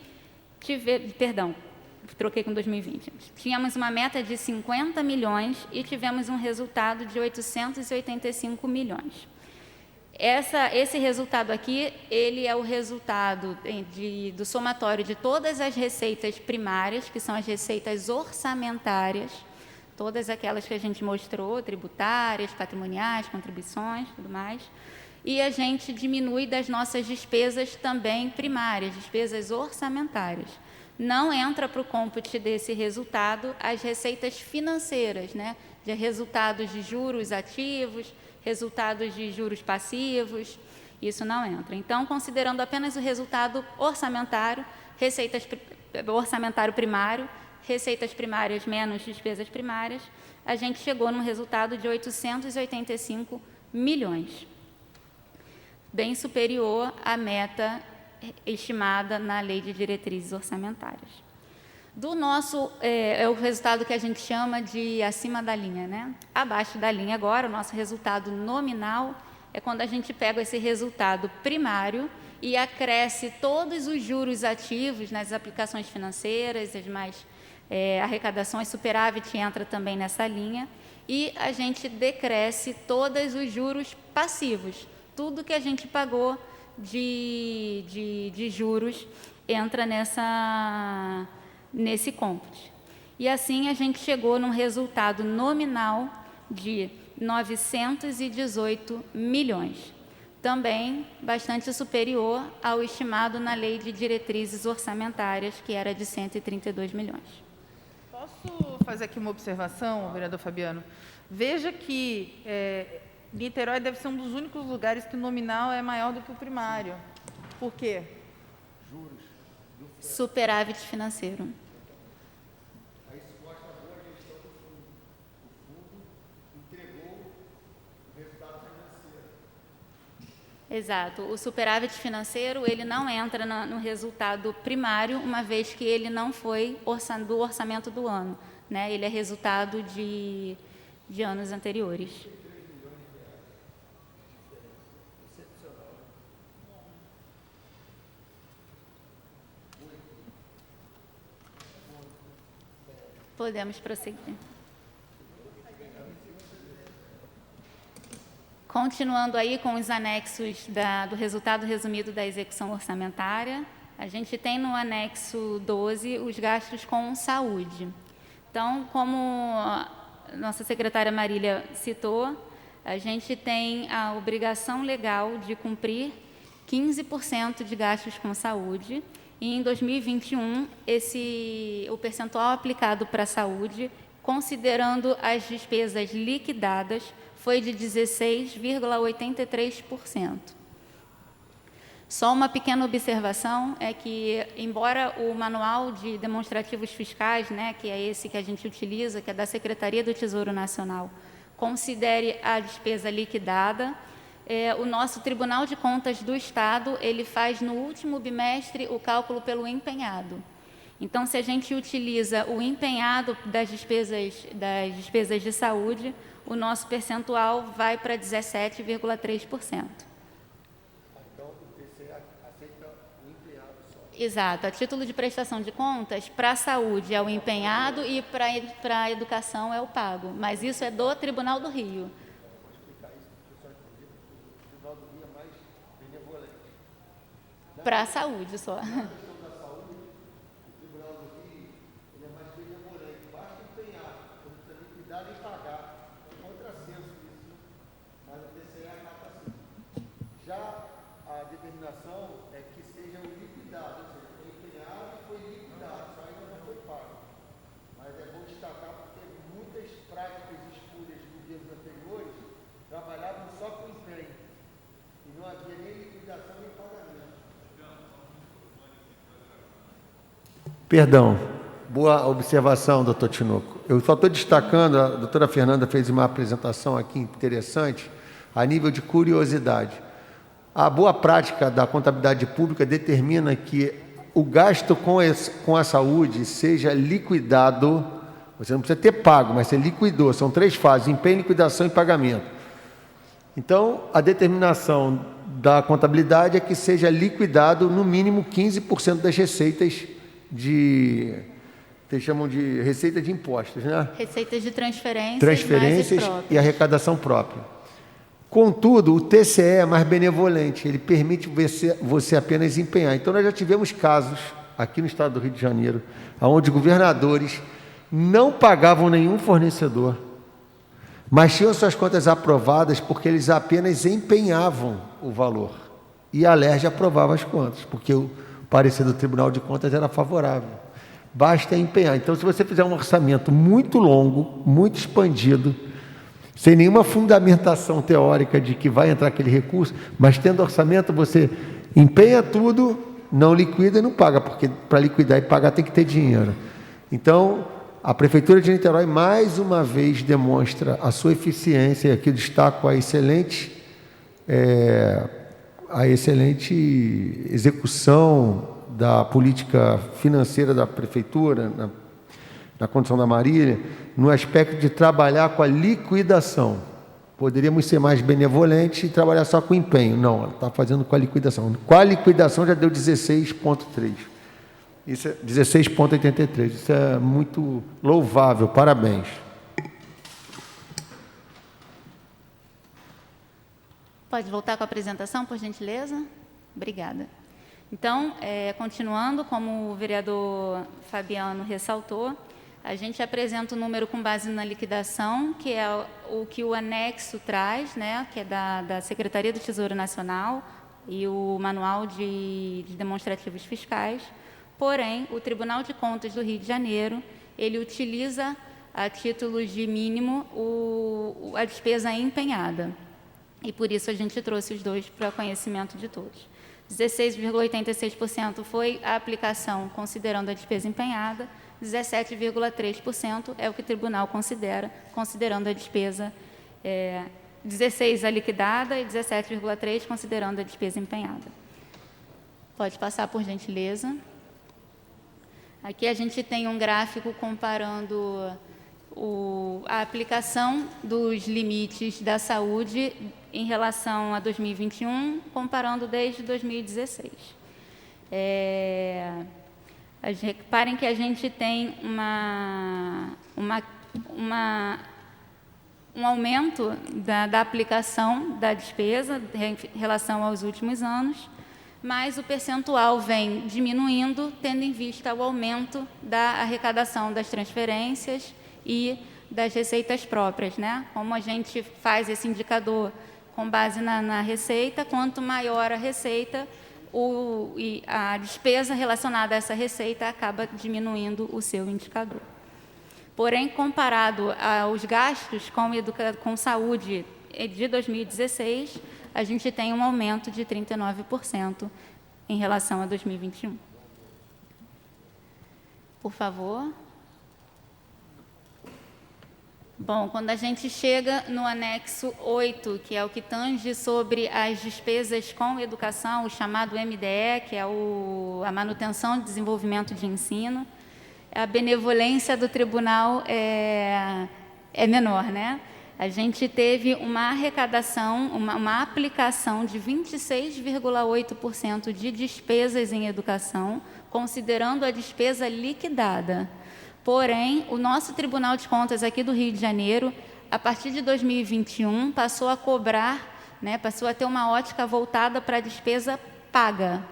troquei com 2020. Tínhamos uma meta de 50 milhões e tivemos um resultado de 885 milhões. Esse resultado aqui, ele é o resultado do somatório de todas as receitas primárias, que são as receitas orçamentárias, todas aquelas que a gente mostrou, tributárias, patrimoniais, contribuições, tudo mais. E a gente diminui das nossas despesas também primárias, despesas orçamentárias. Não entra para o cômputo desse resultado as receitas financeiras, né? De resultados de juros ativos, resultados de juros passivos, isso não entra. Então, considerando apenas o resultado orçamentário, orçamentário primário, receitas primárias menos despesas primárias, a gente chegou num resultado de 885 milhões, bem superior à meta estimada na Lei de Diretrizes Orçamentárias. Do nosso, é o resultado que a gente chama de acima da linha, né? Abaixo da linha agora, o nosso resultado nominal é quando a gente pega esse resultado primário e acresce todos os juros ativos nas aplicações financeiras, as mais arrecadações, superávit entra também nessa linha, e a gente decresce todos os juros passivos. Tudo que a gente pagou de juros entra nesse cômputo. E assim a gente chegou num resultado nominal de 918 milhões, também bastante superior ao estimado na Lei de Diretrizes Orçamentárias, que era de 132 milhões. Posso fazer aqui uma observação, vereador Fabiano? Veja que Niterói deve ser um dos únicos lugares que o nominal é maior do que o primário. Por quê? Superávit financeiro. Aí se mostra a boa gestão do fundo. O fundo entregou o resultado financeiro. Exato. O superávit financeiro, ele não entra no resultado primário, uma vez que ele não foi do orçamento do ano, né? Ele é resultado de anos anteriores. Podemos prosseguir. Continuando aí com os anexos do resultado resumido da execução orçamentária, a gente tem no anexo 12 os gastos com saúde. Então, como a nossa secretária Marília citou, a gente tem a obrigação legal de cumprir 15% de gastos com saúde, e em 2021, o percentual aplicado para a saúde, considerando as despesas liquidadas, foi de 16,83%. Só uma pequena observação é que, embora o manual de demonstrativos fiscais, né, que é esse que a gente utiliza, que é da Secretaria do Tesouro Nacional, considere a despesa liquidada, o nosso Tribunal de Contas do Estado, ele faz no último bimestre o cálculo pelo empenhado. Então, se a gente utiliza o empenhado das despesas de saúde, o nosso percentual vai para 17,3%. Então, o TCE aceita o empenhado só? Exato. A título de prestação de contas, para a saúde é o empenhado e para a educação é o pago. Mas isso é do Tribunal do Rio. Para a saúde só. Perdão, boa observação, doutor Tinoco. Eu só estou destacando, a doutora Fernanda fez uma apresentação aqui interessante, a nível de curiosidade. A boa prática da contabilidade pública determina que o gasto com a saúde seja liquidado, você não precisa ter pago, mas você liquidou, são 3 fases, empenho, liquidação e pagamento. Então, a determinação da contabilidade é que seja liquidado no mínimo 15% das receitas vocês chamam de receita de impostos, né? Receitas de transferências e arrecadação própria. Contudo, o TCE é mais benevolente, ele permite você apenas empenhar. Então, nós já tivemos casos aqui no estado do Rio de Janeiro, onde governadores não pagavam nenhum fornecedor, mas tinham suas contas aprovadas porque eles apenas empenhavam o valor. E a Alerj aprovava as contas, porque o parecer do Tribunal de Contas era favorável. Basta empenhar. Então, se você fizer um orçamento muito longo, muito expandido, sem nenhuma fundamentação teórica de que vai entrar aquele recurso, mas tendo orçamento, você empenha tudo, não liquida e não paga, porque para liquidar e pagar tem que ter dinheiro. Então, a Prefeitura de Niterói, mais uma vez, demonstra a sua eficiência, e aqui eu destaco a excelente execução da política financeira da Prefeitura, na condição da Marília, no aspecto de trabalhar com a liquidação. Poderíamos ser mais benevolentes e trabalhar só com empenho. Não, ela está fazendo com a liquidação. Com a liquidação já deu 16,3. Isso é 16,83. Isso é muito louvável. Parabéns. Pode voltar com a apresentação, por gentileza? Obrigada. Então, continuando, como o vereador Fabiano ressaltou, a gente apresenta o número com base na liquidação, que é o que o anexo traz, né, que é da Secretaria do Tesouro Nacional e o Manual de Demonstrativos Fiscais. Porém, o Tribunal de Contas do Rio de Janeiro, ele utiliza a título de mínimo a despesa empenhada. E por isso a gente trouxe os dois para conhecimento de todos. 16,86% foi a aplicação considerando a despesa empenhada, 17,3% é o que o tribunal considera, considerando a despesa 16 a liquidada e 17,3 considerando a despesa empenhada. Pode passar, por gentileza. Aqui a gente tem um gráfico comparando a aplicação dos limites da saúde em relação a 2021, comparando desde 2016. Reparem que a gente tem um aumento da aplicação da despesa em relação aos últimos anos, mas o percentual vem diminuindo, tendo em vista o aumento da arrecadação das transferências e das receitas próprias, né? Como a gente faz esse indicador com base na receita, quanto maior a receita, e a despesa relacionada a essa receita acaba diminuindo o seu indicador. Porém, comparado aos gastos com saúde de 2016, a gente tem um aumento de 39% em relação a 2021. Por favor. Bom, quando a gente chega no anexo 8, que é o que tange sobre as despesas com educação, o chamado MDE, que é a manutenção e desenvolvimento de ensino, a benevolência do tribunal é menor, né? A gente teve uma arrecadação, uma aplicação de 26,8% de despesas em educação, considerando a despesa liquidada. Porém, o nosso Tribunal de Contas aqui do Rio de Janeiro, a partir de 2021, passou a cobrar, né, passou a ter uma ótica voltada para a despesa paga.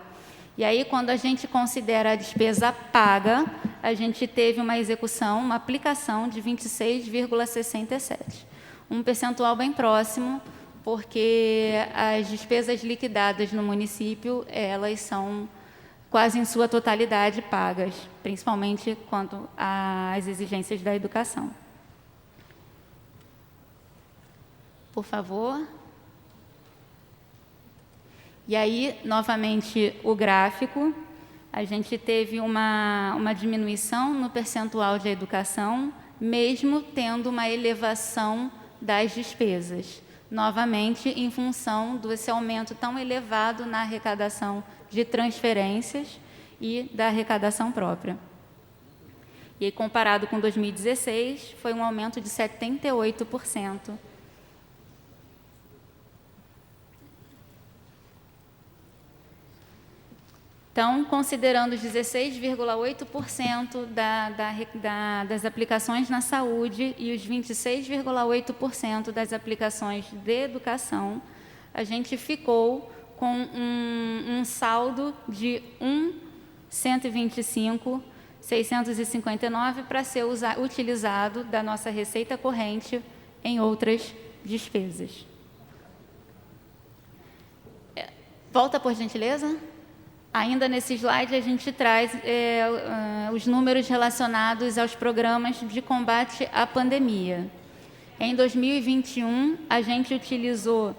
E aí, quando a gente considera a despesa paga, a gente teve uma execução, uma aplicação de 26,67%. Um percentual bem próximo, porque as despesas liquidadas no município, elas são quase em sua totalidade pagas, principalmente quanto às exigências da educação. Por favor. E aí, novamente, o gráfico, a gente teve uma diminuição no percentual de educação, mesmo tendo uma elevação das despesas, novamente em função desse aumento tão elevado na arrecadação de transferências e da arrecadação própria. E aí, comparado com 2016, foi um aumento de 78%. Então, considerando os 16,8% das aplicações na saúde e os 26,8% das aplicações de educação, a gente ficou com um saldo de 125.659 para ser utilizado da nossa receita corrente em outras despesas. Volta, por gentileza. Ainda nesse slide, a gente traz os números relacionados aos programas de combate à pandemia. Em 2021, a gente utilizou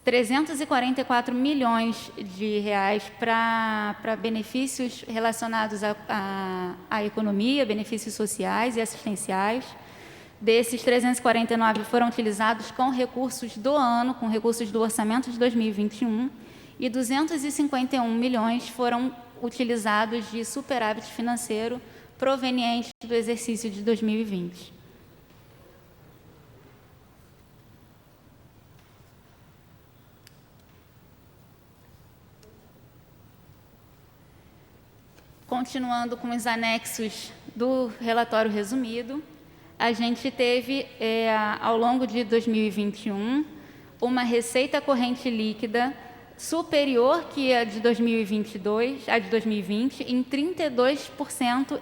344 milhões de reais para benefícios relacionados à economia, benefícios sociais e assistenciais. Desses 349 foram utilizados com recursos do ano, com recursos do orçamento de 2021, e 251 milhões foram utilizados de superávit financeiro proveniente do exercício de 2020. Continuando com os anexos do relatório resumido, a gente teve, ao longo de 2021, uma receita corrente líquida superior que a de 2022, a de 2020, em 32,5%.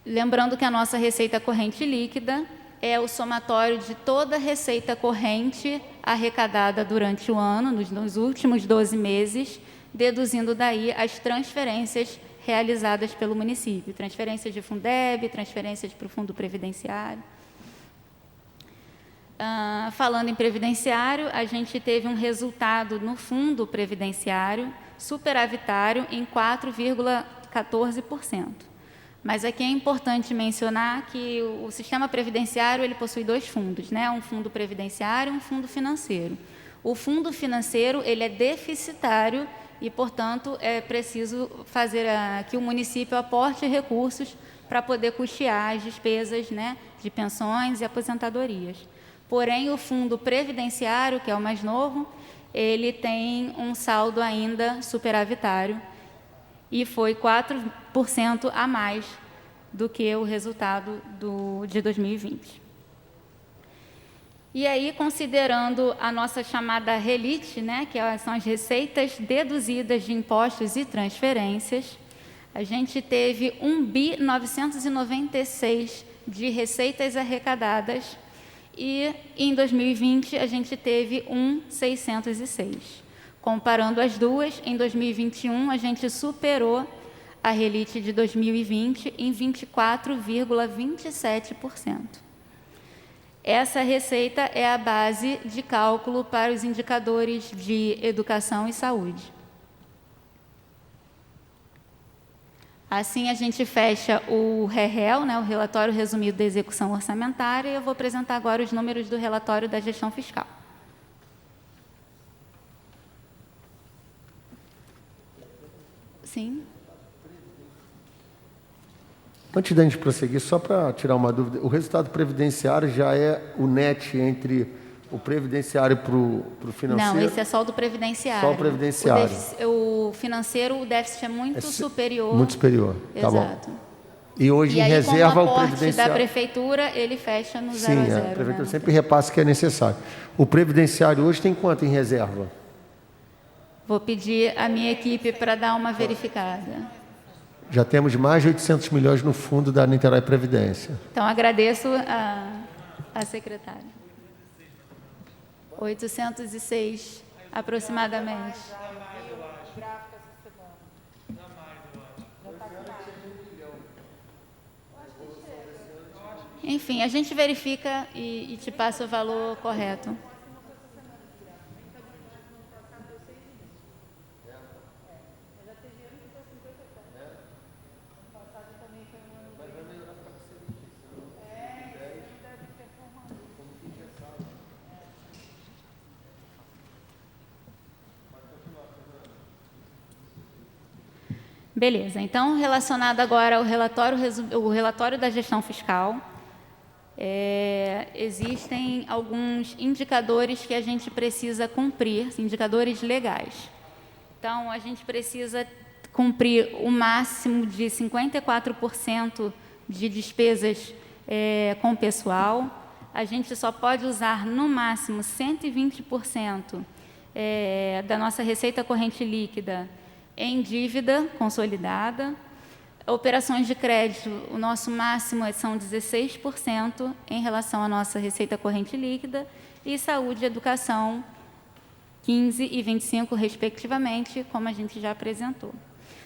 Lembrando que a nossa receita corrente líquida é o somatório de toda a receita corrente arrecadada durante o ano, nos últimos 12 meses, deduzindo daí as transferências realizadas pelo município, transferências de Fundeb, transferências para o Fundo Previdenciário. Falando em previdenciário, a gente teve um resultado no fundo previdenciário superavitário em 4,14%. Mas aqui é importante mencionar que o sistema previdenciário ele possui dois fundos, né? Um fundo previdenciário e um fundo financeiro. O fundo financeiro ele é deficitário e, portanto, é preciso fazer que o município aporte recursos para poder custear as despesas, né, de pensões e aposentadorias. Porém, o fundo previdenciário, que é o mais novo, ele tem um saldo ainda superavitário e foi 4% a mais do que o resultado de 2020. E aí, considerando a nossa chamada RELIT, né, que são as receitas deduzidas de impostos e transferências, a gente teve 1.996 de receitas arrecadadas e, em 2020, a gente teve 1.606. Comparando as duas, em 2021, a gente superou a RELIT de 2020 em 24,27%. Essa receita é a base de cálculo para os indicadores de educação e saúde. Assim, a gente fecha o REREL, né, o Relatório Resumido da Execução Orçamentária, e eu vou apresentar agora os números do relatório da gestão fiscal. Sim. Antes da gente prosseguir, só para tirar uma dúvida, o resultado previdenciário já é o net entre o previdenciário para o financeiro? Não, esse é só o do previdenciário. Só o previdenciário. O financeiro, o déficit é muito superior. Muito superior, tá bom. Exato. E hoje, em aí, reserva, como o aporte previdenciário... da prefeitura, ele fecha no 0 a 0. Sim, a prefeitura sempre repassa que é necessário. O previdenciário hoje tem quanto em reserva? Vou pedir à minha equipe para dar uma verificada. Já temos mais de 800 milhões no fundo da Niterói Previdência. Então, agradeço a secretária. 806, aproximadamente. Enfim, a gente verifica e te passa o valor correto. Beleza, então, relacionado agora ao relatório da gestão fiscal, existem alguns indicadores que a gente precisa cumprir, indicadores legais. Então, a gente precisa cumprir o máximo de 54% de despesas com pessoal. A gente só pode usar, no máximo, 120% da nossa receita corrente líquida em dívida consolidada. Operações de crédito, o nosso máximo são 16% em relação à nossa receita corrente líquida, e saúde e educação, 15% e 25%, respectivamente, como a gente já apresentou.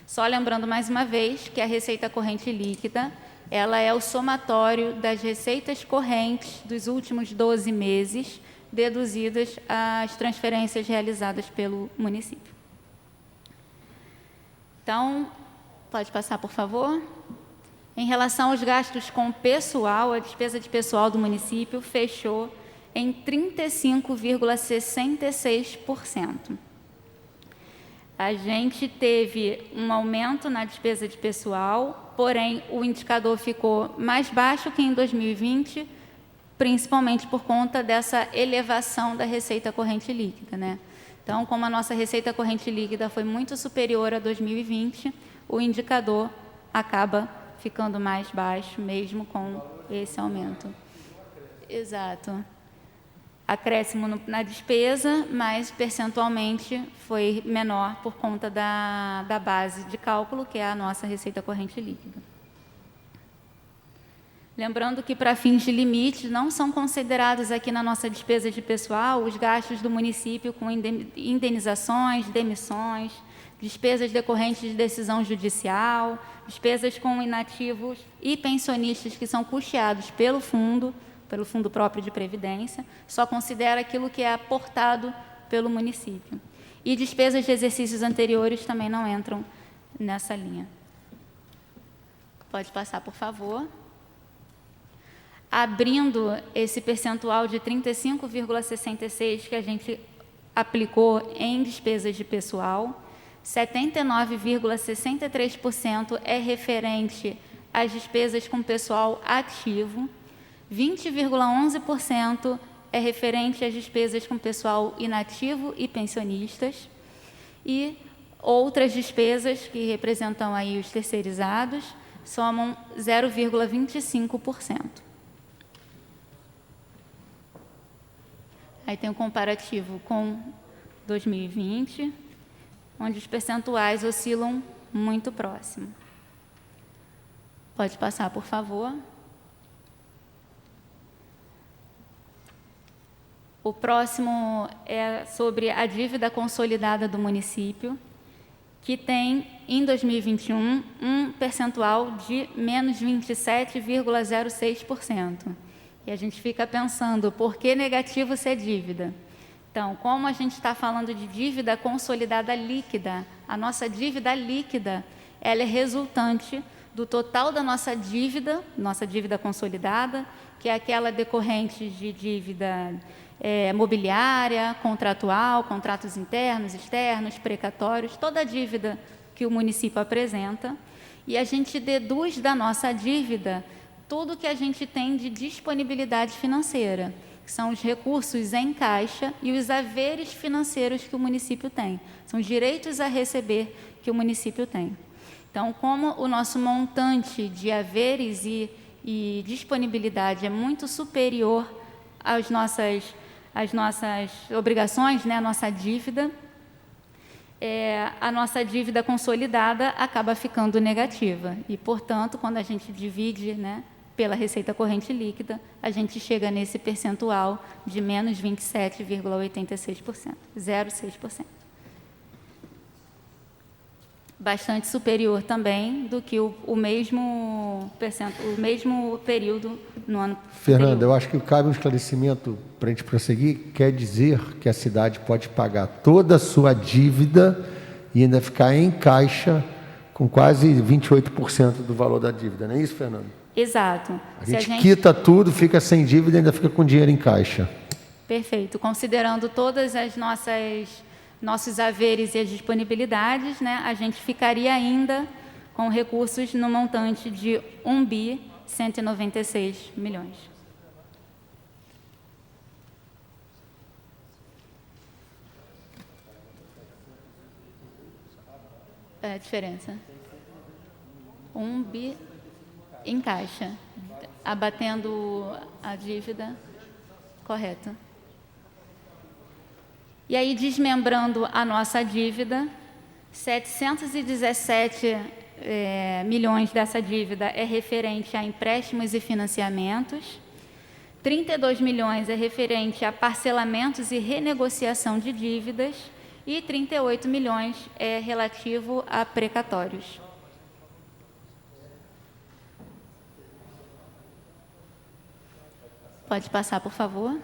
Só lembrando mais uma vez que a receita corrente líquida, ela é o somatório das receitas correntes dos últimos 12 meses, deduzidas as transferências realizadas pelo município. Então, pode passar, por favor. Em relação aos gastos com pessoal, a despesa de pessoal do município fechou em 35,66%. A gente teve um aumento na despesa de pessoal, porém, o indicador ficou mais baixo que em 2020, principalmente por conta dessa elevação da receita corrente líquida, né? Então, como a nossa receita corrente líquida foi muito superior a 2020, o indicador acaba ficando mais baixo, mesmo com esse aumento. Exato. Acréscimo na despesa, mas percentualmente foi menor por conta da base de cálculo, que é a nossa receita corrente líquida. Lembrando que, para fins de limite, não são considerados aqui na nossa despesa de pessoal os gastos do município com indenizações, demissões, despesas decorrentes de decisão judicial, despesas com inativos e pensionistas que são custeados pelo fundo próprio de previdência, só considera aquilo que é aportado pelo município. E despesas de exercícios anteriores também não entram nessa linha. Pode passar, por favor. Abrindo esse percentual de 35,66% que a gente aplicou em despesas de pessoal, 79,63% é referente às despesas com pessoal ativo, 20,11% é referente às despesas com pessoal inativo e pensionistas, e outras despesas, que representam aí os terceirizados, somam 0,25%. Aí tem um comparativo com 2020, onde os percentuais oscilam muito próximo. Pode passar, por favor. O próximo é sobre a dívida consolidada do município, que tem, em 2021, um percentual de menos 27,06%. E a gente fica pensando, por que negativo ser dívida? Então, como a gente está falando de dívida consolidada líquida, a nossa dívida líquida, ela é resultante do total da nossa dívida consolidada, que é aquela decorrente de dívida mobiliária, contratual, contratos internos, externos, precatórios, toda a dívida que o município apresenta, e a gente deduz da nossa dívida tudo que a gente tem de disponibilidade financeira, que são os recursos em caixa e os haveres financeiros que o município tem, são os direitos a receber que o município tem. Então, como o nosso montante de haveres e disponibilidade é muito superior às nossas obrigações, né, a nossa dívida consolidada acaba ficando negativa. E, portanto, quando a gente divide, né, pela receita corrente líquida, a gente chega nesse percentual de menos 27,86%, 0,6%. Bastante superior também do que o mesmo período no ano Fernanda, anterior. eu acho que cabe um esclarecimento para a gente prosseguir. Quer dizer que a cidade pode pagar toda a sua dívida e ainda ficar em caixa com quase 28% do valor da dívida, não é isso, Fernanda? Exato. A gente quita tudo, fica sem dívida e ainda fica com dinheiro em caixa. Perfeito. Considerando todas as nossos haveres e as disponibilidades, né, a gente ficaria ainda com recursos no montante de 1.196 milhões. É a diferença. 1 bi em caixa, abatendo a dívida, correto. E aí, desmembrando a nossa dívida, 717 milhões dessa dívida é referente a empréstimos e financiamentos, 32 milhões é referente a parcelamentos e renegociação de dívidas e 38 milhões é relativo a precatórios. Pode passar, por favor.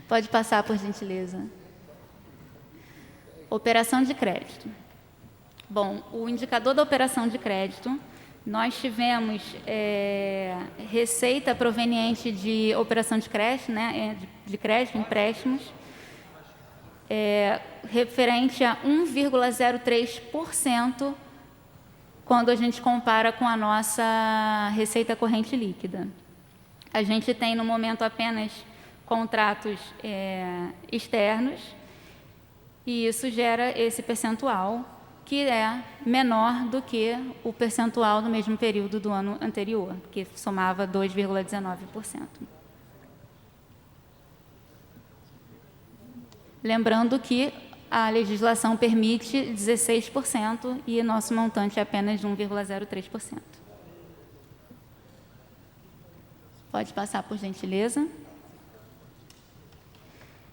Pode passar, por gentileza. Operação de crédito. Bom, o indicador da operação de crédito, nós tivemos receita proveniente de operação de crédito, né, de crédito, empréstimos, referente a 1,03% quando a gente compara com a nossa receita corrente líquida. A gente tem, no momento, apenas contratos externos, e isso gera esse percentual, que é menor do que o percentual do mesmo período do ano anterior, que somava 2,19%. Lembrando que a legislação permite 16% e nosso montante é apenas de 1,03%. Pode passar, por gentileza.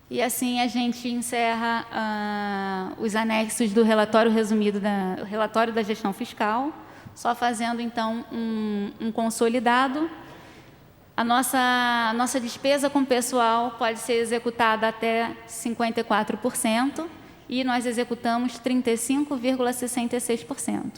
E assim a gente encerra os anexos do relatório resumido, relatório da gestão fiscal, só fazendo então um consolidado. A nossa despesa com pessoal pode ser executada até 54% e nós executamos 35,66%.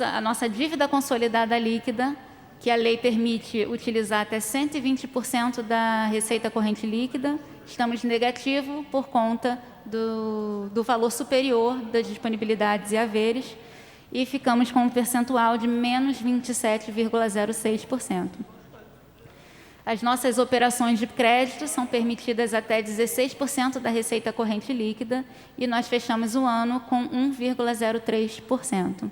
A nossa dívida consolidada líquida, que a lei permite utilizar até 120% da receita corrente líquida, estamos negativo por conta do valor superior das disponibilidades e haveres e ficamos com um percentual de menos 27,06%. As nossas operações de crédito são permitidas até 16% da receita corrente líquida e nós fechamos o ano com 1,03%.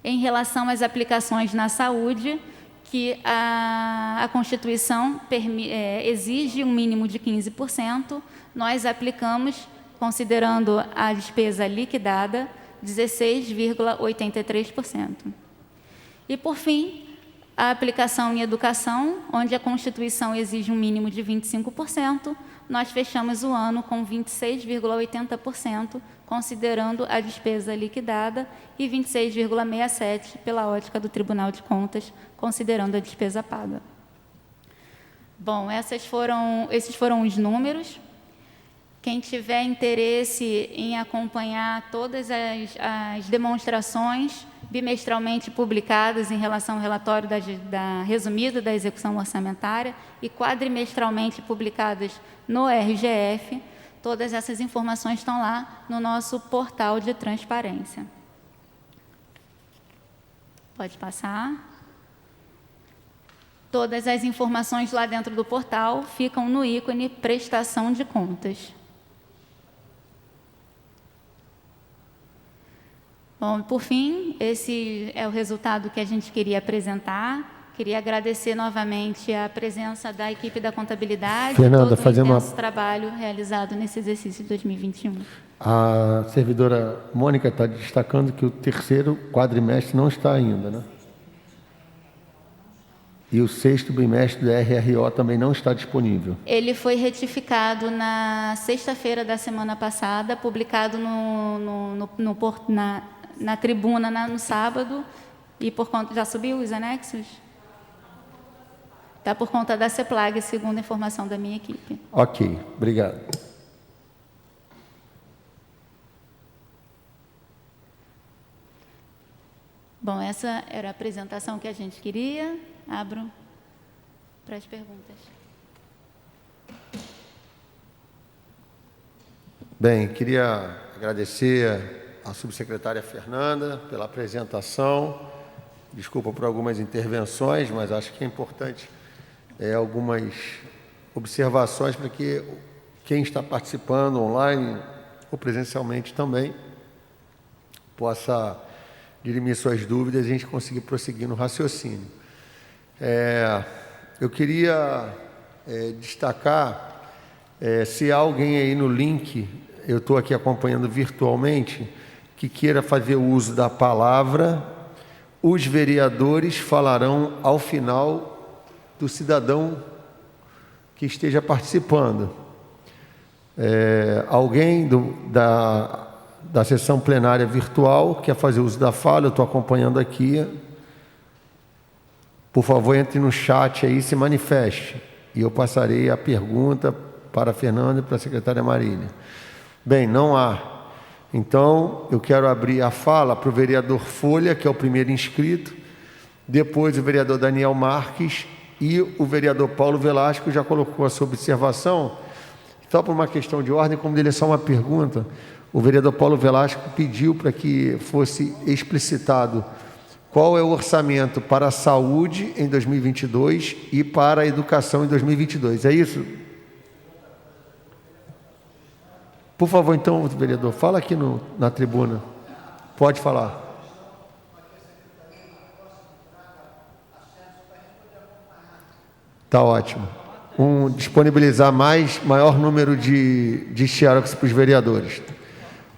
Em relação às aplicações na saúde, que a Constituição exige um mínimo de 15%, nós aplicamos, considerando a despesa liquidada, 16,83%. E, por fim, a aplicação em educação, onde a Constituição exige um mínimo de 25%, nós fechamos o ano com 26,80%, considerando a despesa liquidada, e 26,67% pela ótica do Tribunal de Contas, considerando a despesa paga. Bom, esses foram os números. Quem tiver interesse em acompanhar todas as demonstrações bimestralmente publicadas em relação ao relatório resumido da execução orçamentária e quadrimestralmente publicadas no RGF, todas essas informações estão lá no nosso portal de transparência. Pode passar. Todas as informações lá dentro do portal ficam no ícone Prestação de Contas. Bom, por fim, esse é o resultado que a gente queria apresentar. Queria agradecer novamente a presença da equipe da contabilidade, Fernanda, todo o intenso trabalho realizado nesse exercício de 2021. A servidora Mônica está destacando que o terceiro quadrimestre não está ainda, né? E o sexto bimestre do RRO também não está disponível. Ele foi retificado na sexta-feira da semana passada, publicado na tribuna no sábado, e por conta... Já subiu os anexos? Está por conta da CEPLAG, segundo a informação da minha equipe. Ok, obrigado. Bom, essa era a apresentação que a gente queria. Abro para as perguntas. Bem, queria agradecer à subsecretária Fernanda pela apresentação. Desculpa por algumas intervenções, mas acho que é importante algumas observações para que quem está participando online ou presencialmente também possa dirimir suas dúvidas e a gente conseguir prosseguir no raciocínio. Eu queria destacar, se há alguém aí no link, eu estou aqui acompanhando virtualmente, que queira fazer uso da palavra, os vereadores falarão ao final do cidadão que esteja participando. Alguém da sessão plenária virtual quer fazer uso da fala, eu estou acompanhando aqui. Por favor, entre no chat aí e se manifeste. E eu passarei a pergunta para a Fernanda e para a secretária Marília. Bem, não há. Então, eu quero abrir a fala para o vereador Folha, que é o primeiro inscrito, depois o vereador Daniel Marques e o vereador Paulo Velasco já colocou a sua observação. Só por uma questão de ordem, como dele é só uma pergunta, o vereador Paulo Velasco pediu para que fosse explicitado qual é o orçamento para a saúde em 2022 e para a educação em 2022. É isso? Por favor, então, vereador, fala aqui na tribuna. Pode falar. Está ótimo. Disponibilizar maior número de xerox para os vereadores.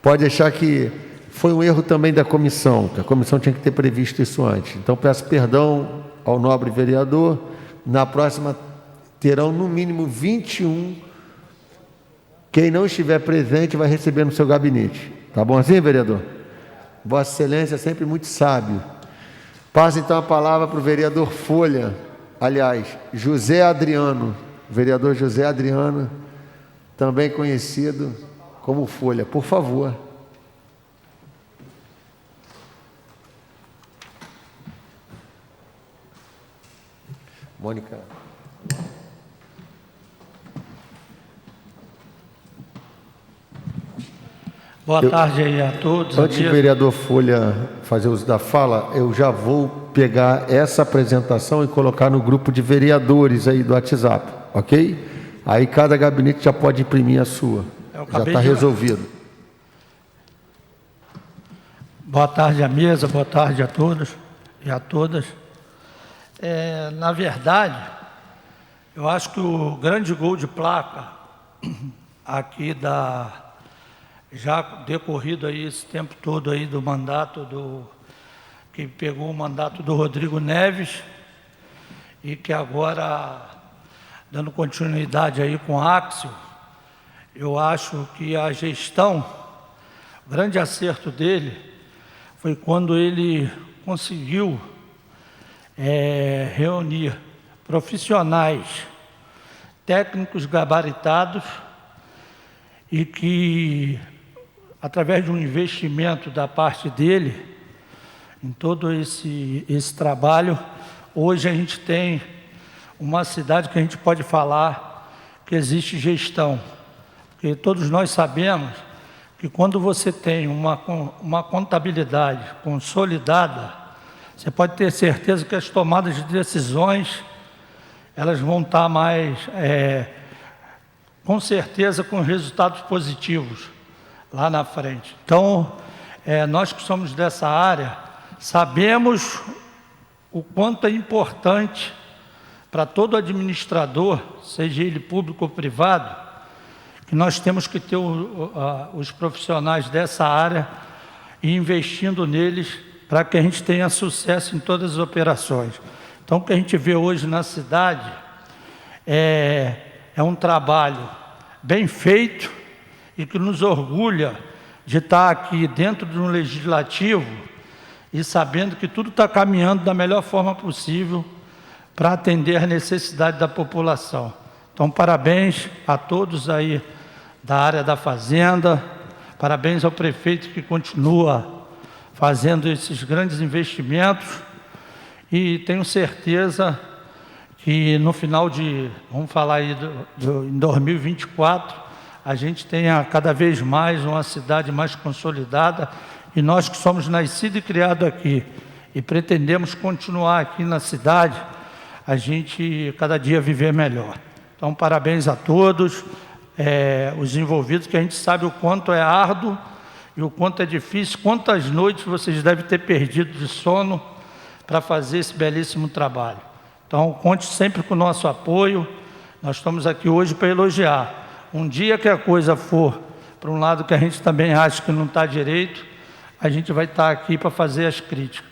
Pode deixar que foi um erro também da comissão, que a comissão tinha que ter previsto isso antes. Então, peço perdão ao nobre vereador. Na próxima, terão no mínimo 21. Quem não estiver presente vai receber no seu gabinete. Tá bom assim, vereador? Vossa Excelência é sempre muito sábio. Passa então a palavra para o vereador Folha, aliás, José Adriano, vereador José Adriano, também conhecido como Folha. Por favor. Mônica. Boa tarde aí a todos. Antes do vereador Folha fazer uso da fala, eu já vou pegar essa apresentação e colocar no grupo de vereadores aí do WhatsApp, ok? Aí cada gabinete já pode imprimir a sua. Já está resolvido. Boa tarde à mesa, boa tarde a todos e a todas. Na verdade, eu acho que o grande gol de placa aqui já decorrido aí esse tempo todo aí do mandato que pegou o mandato do Rodrigo Neves e que agora, dando continuidade aí com o Axel, eu acho que a gestão, o grande acerto dele foi quando ele conseguiu reunir profissionais, técnicos gabaritados e que, através de um investimento da parte dele, em todo esse trabalho, hoje a gente tem uma cidade que a gente pode falar que existe gestão. Porque todos nós sabemos que quando você tem uma contabilidade consolidada, você pode ter certeza que as tomadas de decisões, elas vão estar mais, com certeza, com resultados positivos lá na frente. Então, nós que somos dessa área, sabemos o quanto é importante para todo administrador, seja ele público ou privado, que nós temos que ter os profissionais dessa área e investindo neles para que a gente tenha sucesso em todas as operações. Então, o que a gente vê hoje na cidade é um trabalho bem feito e que nos orgulha de estar aqui dentro de um legislativo e sabendo que tudo está caminhando da melhor forma possível para atender a necessidade da população. Então, parabéns a todos aí da área da Fazenda, parabéns ao prefeito que continua fazendo esses grandes investimentos e tenho certeza que no final vamos falar aí em 2024, a gente tenha cada vez mais uma cidade mais consolidada e nós que somos nascidos e criados aqui e pretendemos continuar aqui na cidade, a gente cada dia viver melhor. Então, parabéns a todos, os envolvidos, que a gente sabe o quanto é árduo e o quanto é difícil, quantas noites vocês devem ter perdido de sono para fazer esse belíssimo trabalho. Então, conte sempre com o nosso apoio, nós estamos aqui hoje para elogiar. Um dia que a coisa for para um lado que a gente também acha que não está direito, a gente vai estar aqui para fazer as críticas.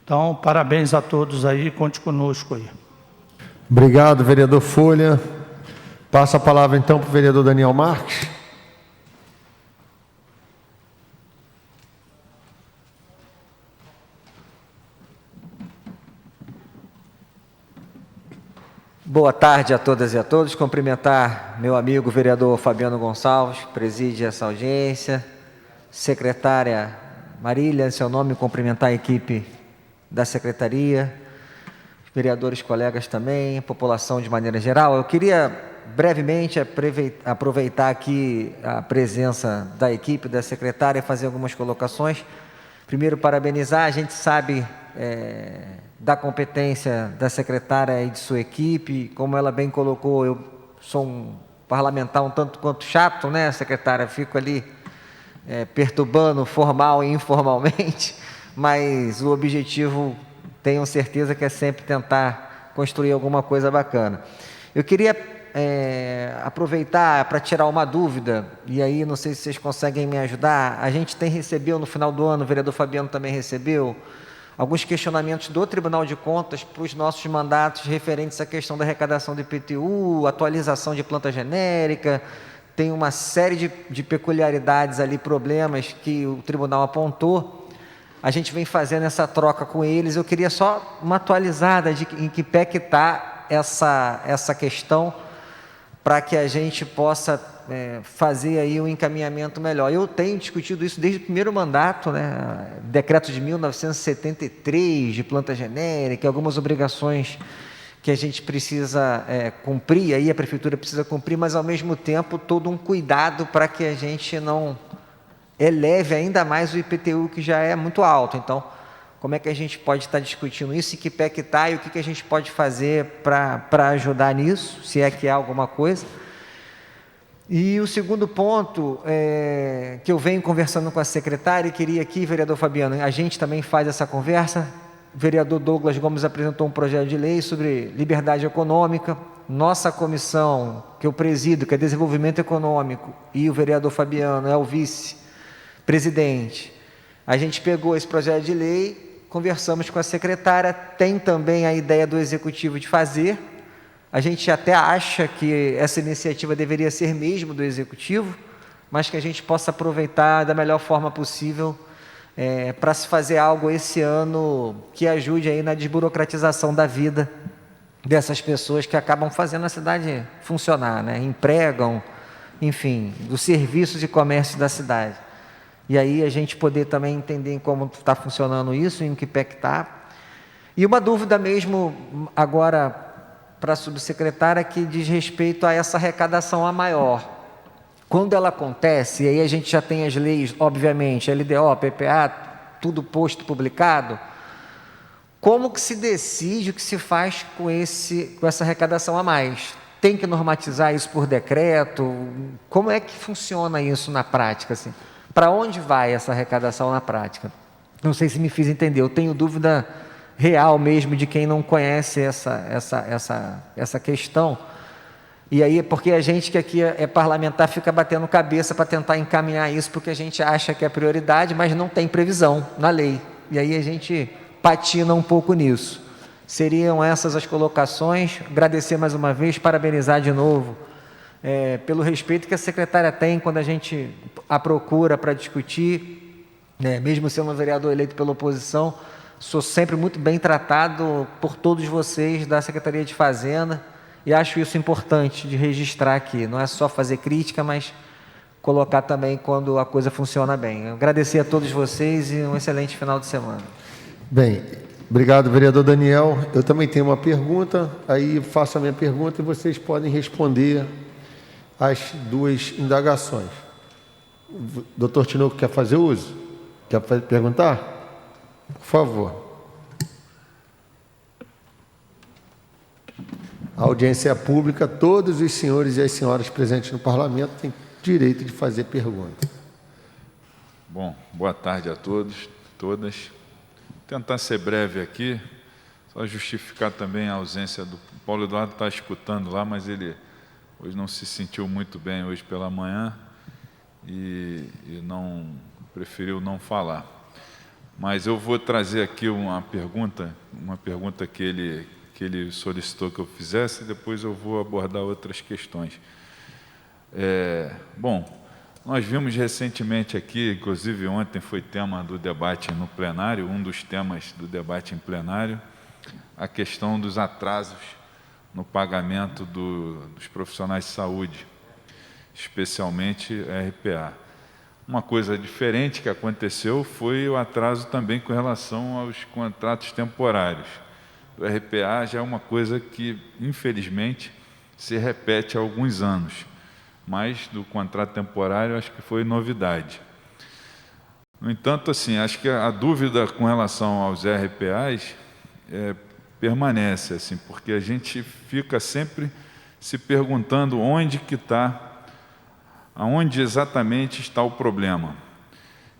Então, parabéns a todos aí, conte conosco aí. Obrigado, vereador Folha. Passa a palavra então para o vereador Daniel Marques. Boa tarde a todas e a todos. Cumprimentar meu amigo vereador Fabiano Gonçalves, que preside essa audiência, secretária Marília, em seu nome, cumprimentar a equipe da secretaria, os vereadores colegas também, a população de maneira geral. Eu queria brevemente aproveitar aqui a presença da equipe, da secretária, fazer algumas colocações. Primeiro, parabenizar, a gente sabe da competência da secretária e de sua equipe, como ela bem colocou, eu sou um parlamentar um tanto quanto chato, né, secretária? Fico ali perturbando formal e informalmente, mas o objetivo, tenho certeza que é sempre tentar construir alguma coisa bacana. Eu queria aproveitar para tirar uma dúvida, e aí não sei se vocês conseguem me ajudar. A gente recebeu no final do ano, o vereador Fabiano também recebeu, alguns questionamentos do Tribunal de Contas para os nossos mandatos referentes à questão da arrecadação do IPTU, atualização de planta genérica. Tem uma série de peculiaridades ali, problemas que o tribunal apontou. a gente vem fazendo essa troca com eles. Eu queria só uma atualizada de em que pé que está essa questão, para que a gente possa fazer aí um encaminhamento melhor. Eu tenho discutido isso desde o primeiro mandato, né? Decreto de 1973, de planta genérica, algumas obrigações que a gente precisa cumprir, aí a prefeitura precisa cumprir, mas ao mesmo tempo todo um cuidado para que a gente não eleve ainda mais o IPTU, que já é muito alto. Então, como é que a gente pode estar discutindo isso, e que pé que está, e o que a gente pode fazer para ajudar nisso, se é que há alguma coisa. E o segundo ponto, que eu venho conversando com a secretária, e queria aqui, vereador Fabiano, a gente também faz essa conversa. O vereador Douglas Gomes apresentou um projeto de lei sobre liberdade econômica. Nossa comissão, que eu presido, que é Desenvolvimento Econômico, e o vereador Fabiano é o vice-presidente. A gente pegou esse projeto de lei, conversamos com a secretária, tem também a ideia do executivo de fazer. A gente até acha que essa iniciativa deveria ser mesmo do executivo, mas que a gente possa aproveitar da melhor forma possível para se fazer algo esse ano que ajude aí na desburocratização da vida dessas pessoas que acabam fazendo a cidade funcionar, né? Empregam, enfim, dos serviços e comércio da cidade. E aí a gente poder também entender como está funcionando isso, em que pé que está. E uma dúvida mesmo agora para a subsecretária, que diz respeito a essa arrecadação a maior. Quando ela acontece, e aí a gente já tem as leis, obviamente, LDO, PPA, tudo posto, publicado, como que se decide, o que se faz com essa arrecadação a mais? Tem que normatizar isso por decreto? Como é que funciona isso na prática, assim? Para onde vai essa arrecadação na prática? Não sei se me fiz entender, eu tenho dúvida real mesmo de quem não conhece essa questão. E aí, porque a gente que aqui é parlamentar fica batendo cabeça para tentar encaminhar isso, porque a gente acha que é prioridade, mas não tem previsão na lei. E aí a gente patina um pouco nisso. Seriam essas as colocações. Agradecer mais uma vez, parabenizar de novo pelo respeito que a secretária tem quando a gente a procura para discutir, mesmo sendo um vereador eleito pela oposição, sou sempre muito bem tratado por todos vocês da Secretaria de Fazenda, e acho isso importante de registrar aqui. Não é só fazer crítica, mas colocar também quando a coisa funciona bem. Agradecer a todos vocês e um excelente final de semana. Bem, obrigado, vereador Daniel. Eu também tenho uma pergunta, aí faço a minha pergunta e vocês podem responder as duas indagações. O doutor Tinoco quer fazer uso? Quer perguntar? Por favor. A audiência é pública, todos os senhores e as senhoras presentes no parlamento têm direito de fazer pergunta. Bom, boa tarde a todos, todas. Vou tentar ser breve aqui, só justificar também a ausência do Paulo Eduardo. Está escutando lá, mas ele hoje não se sentiu muito bem hoje pela manhã e preferiu não falar. Mas eu vou trazer aqui uma pergunta que ele solicitou que eu fizesse, e depois eu vou abordar outras questões. Bom, nós vimos recentemente aqui, inclusive ontem foi tema do debate no plenário, um dos temas do debate em plenário, a questão dos atrasos no pagamento dos profissionais de saúde, especialmente RPA. Uma coisa diferente que aconteceu foi o atraso também com relação aos contratos temporários. O RPA já é uma coisa que, infelizmente, se repete há alguns anos, mas do contrato temporário acho que foi novidade. No entanto, assim, acho que a dúvida com relação aos RPAs permanece, assim, porque a gente fica sempre se perguntando aonde exatamente está o problema.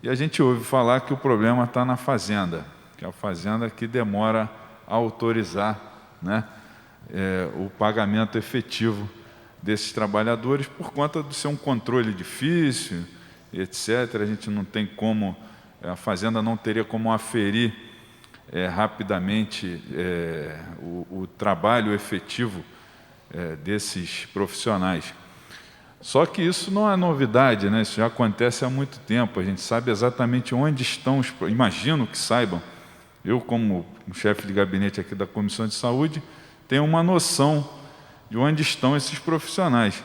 E a gente ouve falar que o problema está na Fazenda, que é a Fazenda que demora a autorizar, né, o pagamento efetivo desses trabalhadores por conta de ser um controle difícil, etc. A gente não tem como, a Fazenda não teria como aferir rapidamente o trabalho efetivo desses profissionais. Só que isso não é novidade, né? Isso já acontece há muito tempo, a gente sabe exatamente onde estão os... Imagino que saibam, eu como chefe de gabinete aqui da Comissão de Saúde, tenho uma noção de onde estão esses profissionais.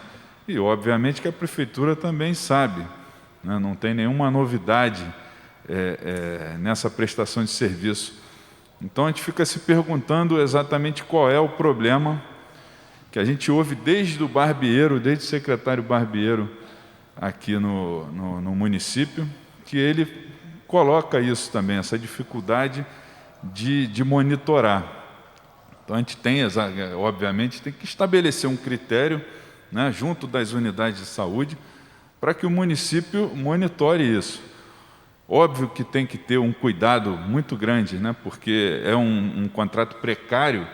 E, obviamente, que a Prefeitura também sabe, né? Não tem nenhuma novidade nessa prestação de serviço. Então, a gente fica se perguntando exatamente qual é o problema que a gente ouve desde o Barbeiro, desde o secretário Barbeiro aqui no município, que ele coloca isso também, essa dificuldade de monitorar. Então, a gente tem, obviamente, tem que estabelecer um critério, né, junto das unidades de saúde, para que o município monitore isso. Óbvio que tem que ter um cuidado muito grande, né, porque é um contrato precário.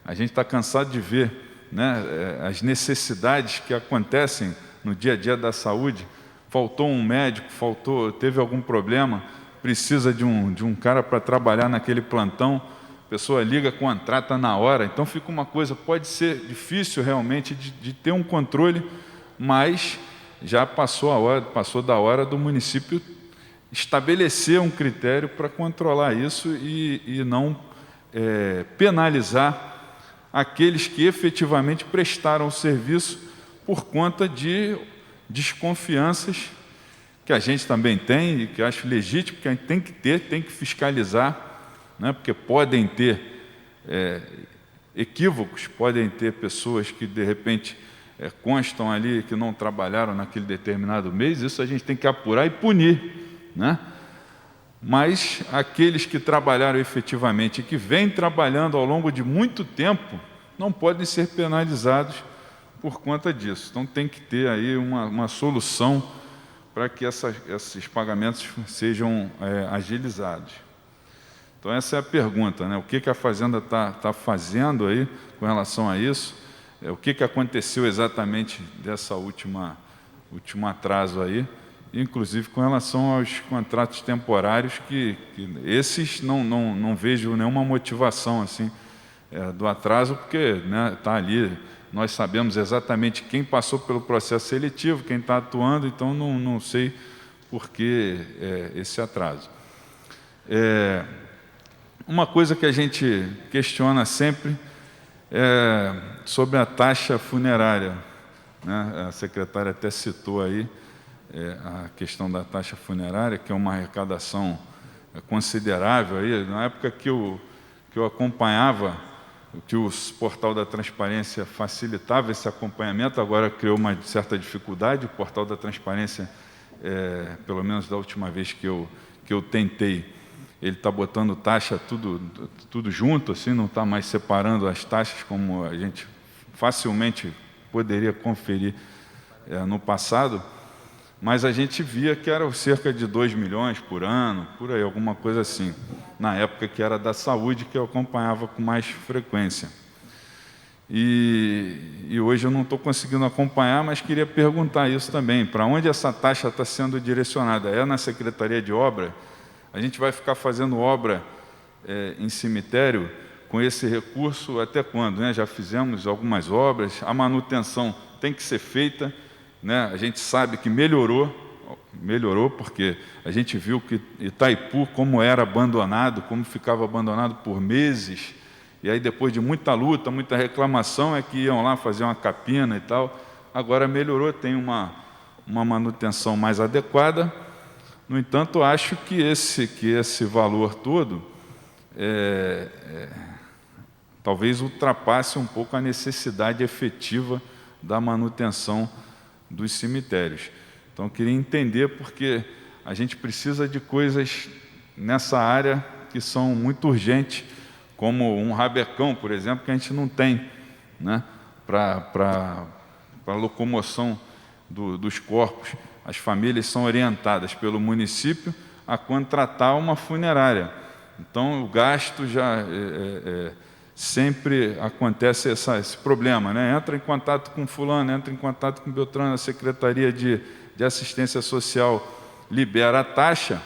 A gente está cansado de ver, né, as necessidades que acontecem no dia a dia da saúde. Faltou um médico, teve algum problema, precisa de um cara para trabalhar naquele plantão, a pessoa liga, contrata na hora. Então fica uma coisa, pode ser difícil realmente de ter um controle, mas já passou da hora do município estabelecer um critério para controlar isso e não penalizar aqueles que efetivamente prestaram o serviço por conta de desconfianças que a gente também tem e que acho legítimo, que a gente tem que fiscalizar, né, porque podem ter equívocos, podem ter pessoas que de repente constam ali que não trabalharam naquele determinado mês, isso a gente tem que apurar e punir, né? Mas aqueles que trabalharam efetivamente e que vêm trabalhando ao longo de muito tempo não podem ser penalizados por conta disso. Então tem que ter aí uma solução para que esses pagamentos sejam agilizados. Então essa é a pergunta, né? O que a Fazenda está fazendo aí com relação a isso? O que aconteceu exatamente dessa último atraso aí? Inclusive com relação aos contratos temporários, que esses não vejo nenhuma motivação assim, do atraso, porque está ali, nós sabemos exatamente quem passou pelo processo seletivo, quem está atuando, então não sei por que esse atraso. Uma coisa que a gente questiona sempre é sobre a taxa funerária, né? A secretária até citou aí a questão da taxa funerária, que é uma arrecadação considerável. Aí, na época que eu acompanhava, que o portal da transparência facilitava esse acompanhamento, agora criou uma certa dificuldade. O portal da transparência, pelo menos da última vez que eu tentei, ele está botando taxa tudo junto, assim, não está mais separando as taxas como a gente facilmente poderia conferir no passado. Mas a gente via que era cerca de 2 milhões por ano, por aí, alguma coisa assim, na época que era da saúde, que eu acompanhava com mais frequência. E hoje eu não estou conseguindo acompanhar, mas queria perguntar isso também, para onde essa taxa está sendo direcionada? É na Secretaria de Obra? A gente vai ficar fazendo obra em cemitério com esse recurso até quando, né? Já fizemos algumas obras, a manutenção tem que ser feita, né? A gente sabe que melhorou porque a gente viu que Itaipu, como era abandonado, como ficava abandonado por meses, e aí depois de muita luta, muita reclamação, é que iam lá fazer uma capina e tal. Agora melhorou, tem uma manutenção mais adequada. No entanto, acho que esse valor todo talvez ultrapasse um pouco a necessidade efetiva da manutenção dos cemitérios. Então, eu queria entender, porque a gente precisa de coisas nessa área que são muito urgentes, como um rabecão, por exemplo, que a gente não tem, né, para locomoção dos corpos. As famílias são orientadas pelo município a contratar uma funerária. Então, o gasto já sempre acontece esse problema, né? Entra em contato com fulano, entra em contato com Beltrano, a Secretaria de Assistência Social libera a taxa.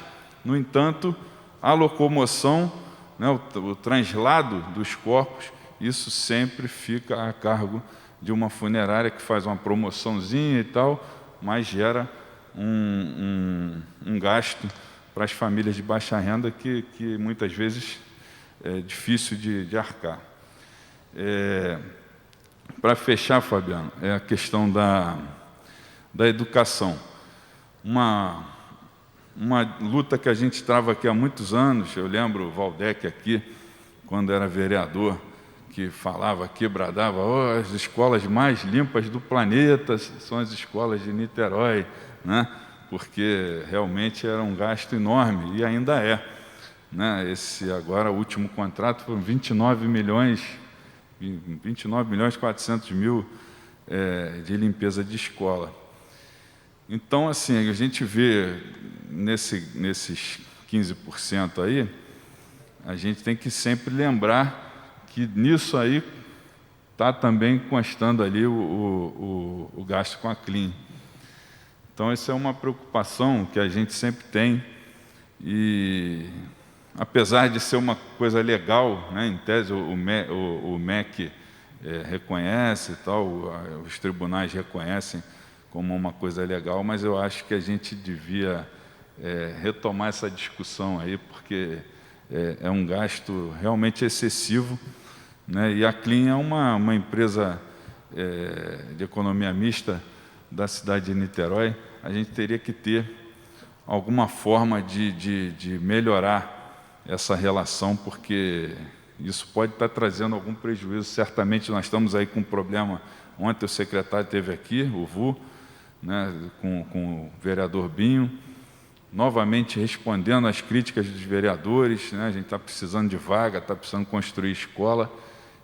No entanto, a locomoção, né, o translado dos corpos, isso sempre fica a cargo de uma funerária que faz uma promoçãozinha e tal, mas gera um gasto para as famílias de baixa renda que muitas vezes é difícil de arcar. Para fechar, Fabiano, é a questão da educação. Uma luta que a gente trava aqui há muitos anos, eu lembro o Valdec aqui, quando era vereador, que falava aqui, bradava, as escolas mais limpas do planeta são as escolas de Niterói, né? Porque realmente era um gasto enorme, e ainda é. Né? Esse agora, o último contrato, foram 29 milhões e 400 mil de limpeza de escola. Então, assim, a gente vê nesses 15% aí, a gente tem que sempre lembrar que nisso aí está também constando ali o gasto com a Clean. Então, essa é uma preocupação que a gente sempre tem, e apesar de ser uma coisa legal, né, em tese o MEC reconhece e tal, os tribunais reconhecem como uma coisa legal, mas eu acho que a gente devia retomar essa discussão aí, porque é um gasto realmente excessivo, né? E a Clean é uma empresa de economia mista da cidade de Niterói. A gente teria que ter alguma forma de melhorar essa relação, porque isso pode estar trazendo algum prejuízo. Certamente nós estamos aí com um problema. Ontem o secretário esteve aqui, o VU, né, com o vereador Binho, novamente respondendo às críticas dos vereadores, né? A gente está precisando de vaga, está precisando construir escola.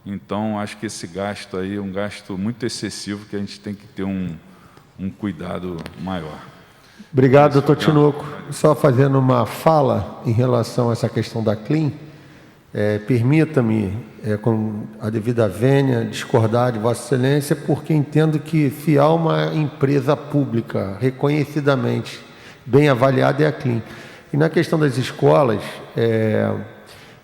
Então, acho que esse gasto aí é um gasto muito excessivo, que a gente tem que ter um cuidado maior. Obrigado, doutor Tinoco. Só fazendo uma fala em relação a essa questão da Clean, permita-me, com a devida vênia, discordar de Vossa Excelência, porque entendo que FIAL é uma empresa pública, reconhecidamente bem avaliada, é a Clean. E na questão das escolas,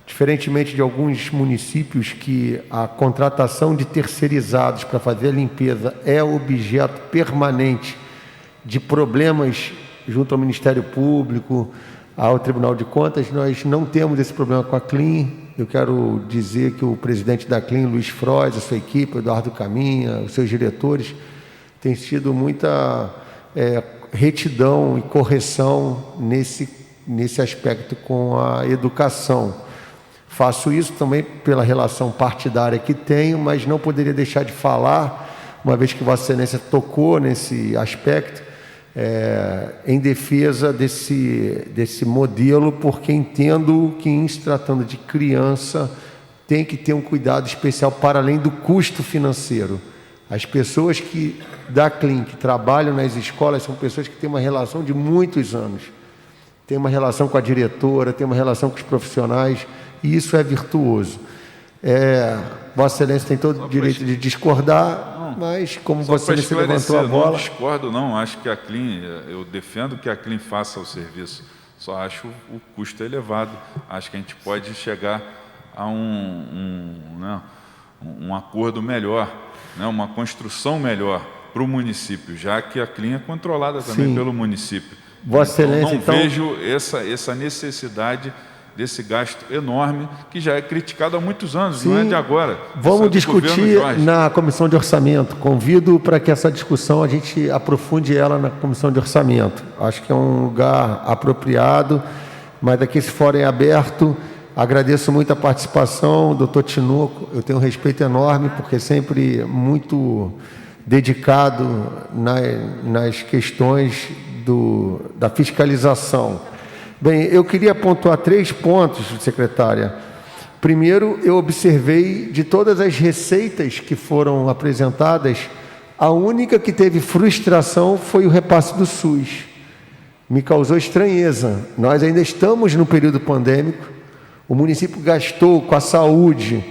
diferentemente de alguns municípios que a contratação de terceirizados para fazer a limpeza é objeto permanente de problemas junto ao Ministério Público, ao Tribunal de Contas, nós não temos esse problema com a Clean. Eu quero dizer que o presidente da Clean, Luiz Frois, a sua equipe, Eduardo Caminha, os seus diretores, têm tido muita retidão e correção nesse aspecto com a educação. Faço isso também pela relação partidária que tenho, mas não poderia deixar de falar, uma vez que Vossa Excelência tocou nesse aspecto, em defesa desse modelo, porque entendo que, em se tratando de criança, tem que ter um cuidado especial para além do custo financeiro. As pessoas da Clean, que trabalham nas escolas, são pessoas que têm uma relação de muitos anos. Tem uma relação com a diretora, tem uma relação com os profissionais, e isso é virtuoso. Vossa Excelência tem todo o direito de discordar, mas como Vossa Excelência levantou a bola... Não discordo, não. Acho que a Clean, eu defendo que a Clean faça o serviço. Só acho o custo elevado. Acho que a gente pode chegar a um acordo melhor, né, uma construção melhor para o município, já que a Clean é controlada também pelo município. Vossa Excelência, então, não vejo essa necessidade desse gasto enorme, que já é criticado há muitos anos, não é de agora. Vamos discutir na Comissão de Orçamento. Convido para que essa discussão a gente aprofunde ela na Comissão de Orçamento. Acho que é um lugar apropriado, mas aqui esse fórum é aberto. Agradeço muito a participação, doutor Tinoco. Eu tenho um respeito enorme, porque é sempre muito dedicado nas questões da fiscalização. Bem, eu queria pontuar 3 pontos, secretária. Primeiro, eu observei de todas as receitas que foram apresentadas, a única que teve frustração foi o repasse do SUS. Me causou estranheza. Nós ainda estamos no período pandêmico, o município gastou com a saúde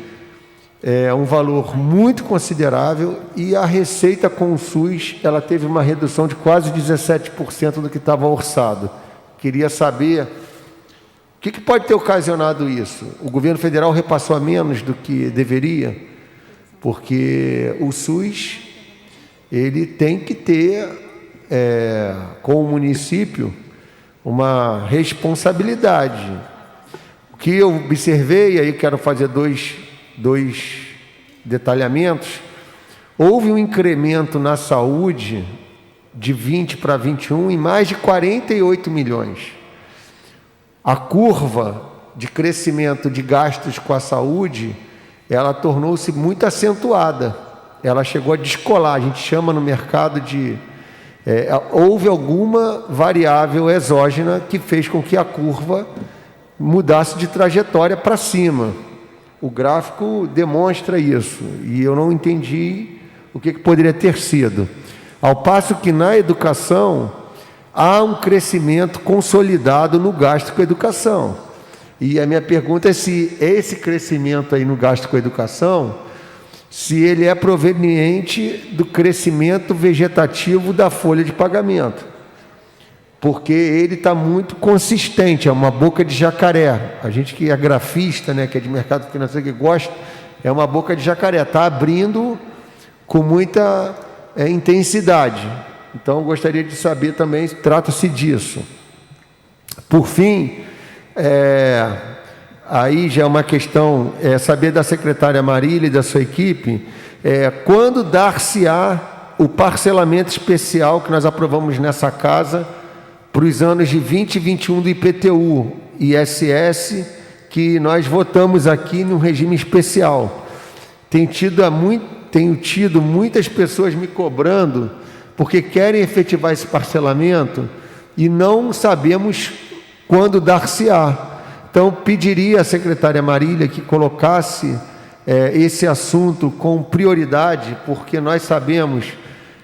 um valor muito considerável, e a receita com o SUS ela teve uma redução de quase 17% do que estava orçado. Queria saber o que pode ter ocasionado isso. O governo federal repassou a menos do que deveria? porque o SUS ele tem que ter, com o município, uma responsabilidade. O que eu observei, aí quero fazer dois detalhamentos, houve um incremento na saúde de 20 para 21 em mais de 48 milhões. A curva de crescimento de gastos com a saúde, ela tornou-se muito acentuada. Ela chegou a descolar, a gente chama no mercado de... houve alguma variável exógena que fez com que a curva mudasse de trajetória para cima. O gráfico demonstra isso, e eu não entendi o que poderia ter sido. Ao passo que na educação há um crescimento consolidado no gasto com a educação. E a minha pergunta é se esse crescimento aí no gasto com a educação, se ele é proveniente do crescimento vegetativo da folha de pagamento. Porque ele está muito consistente, é uma boca de jacaré. A gente que é grafista, né, que é de mercado financeiro, que gosta, é uma boca de jacaré, está abrindo com muita intensidade. Então, eu gostaria de saber também, trata-se disso. Por fim, aí já é uma questão, saber da secretária Marília e da sua equipe, quando dar-se-á o parcelamento especial que nós aprovamos nessa casa para os anos de 20 e 21 do IPTU, ISS, que nós votamos aqui num regime especial. Tenho tido muitas pessoas me cobrando porque querem efetivar esse parcelamento e não sabemos quando dar-se-á. Então, pediria à secretária Marília que colocasse esse assunto com prioridade, porque nós sabemos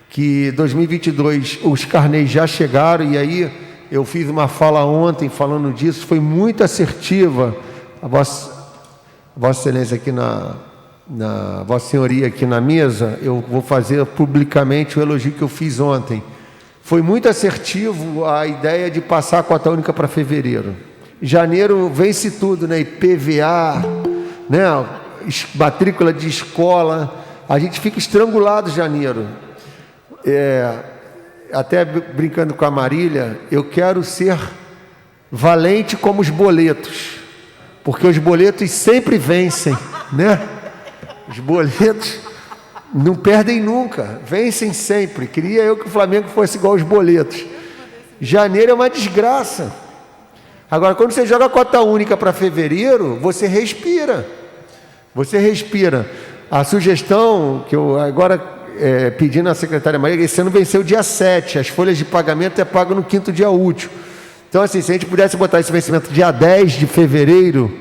que 2022 os carnês já chegaram, e aí eu fiz uma fala ontem falando disso, foi muito assertiva a Vossa Excelência aqui Vossa Senhoria aqui na mesa. Eu vou fazer publicamente o elogio que eu fiz ontem. Foi muito assertivo a ideia de passar a cota única para fevereiro. Janeiro vence tudo, né? IPVA, né? Matrícula de escola, a gente fica estrangulado em janeiro. Até brincando com a Marília, eu quero ser valente como os boletos, porque os boletos sempre vencem, né? Os boletos não perdem nunca, vencem sempre. Queria eu que o Flamengo fosse igual aos boletos. Janeiro é uma desgraça. Agora, quando você joga a cota única para fevereiro, você respira. Você respira. A sugestão que eu agora pedindo à secretária Maria, esse ano venceu dia 7, as folhas de pagamento é pago no 5º dia útil. Então, assim, se a gente pudesse botar esse vencimento dia 10 de fevereiro,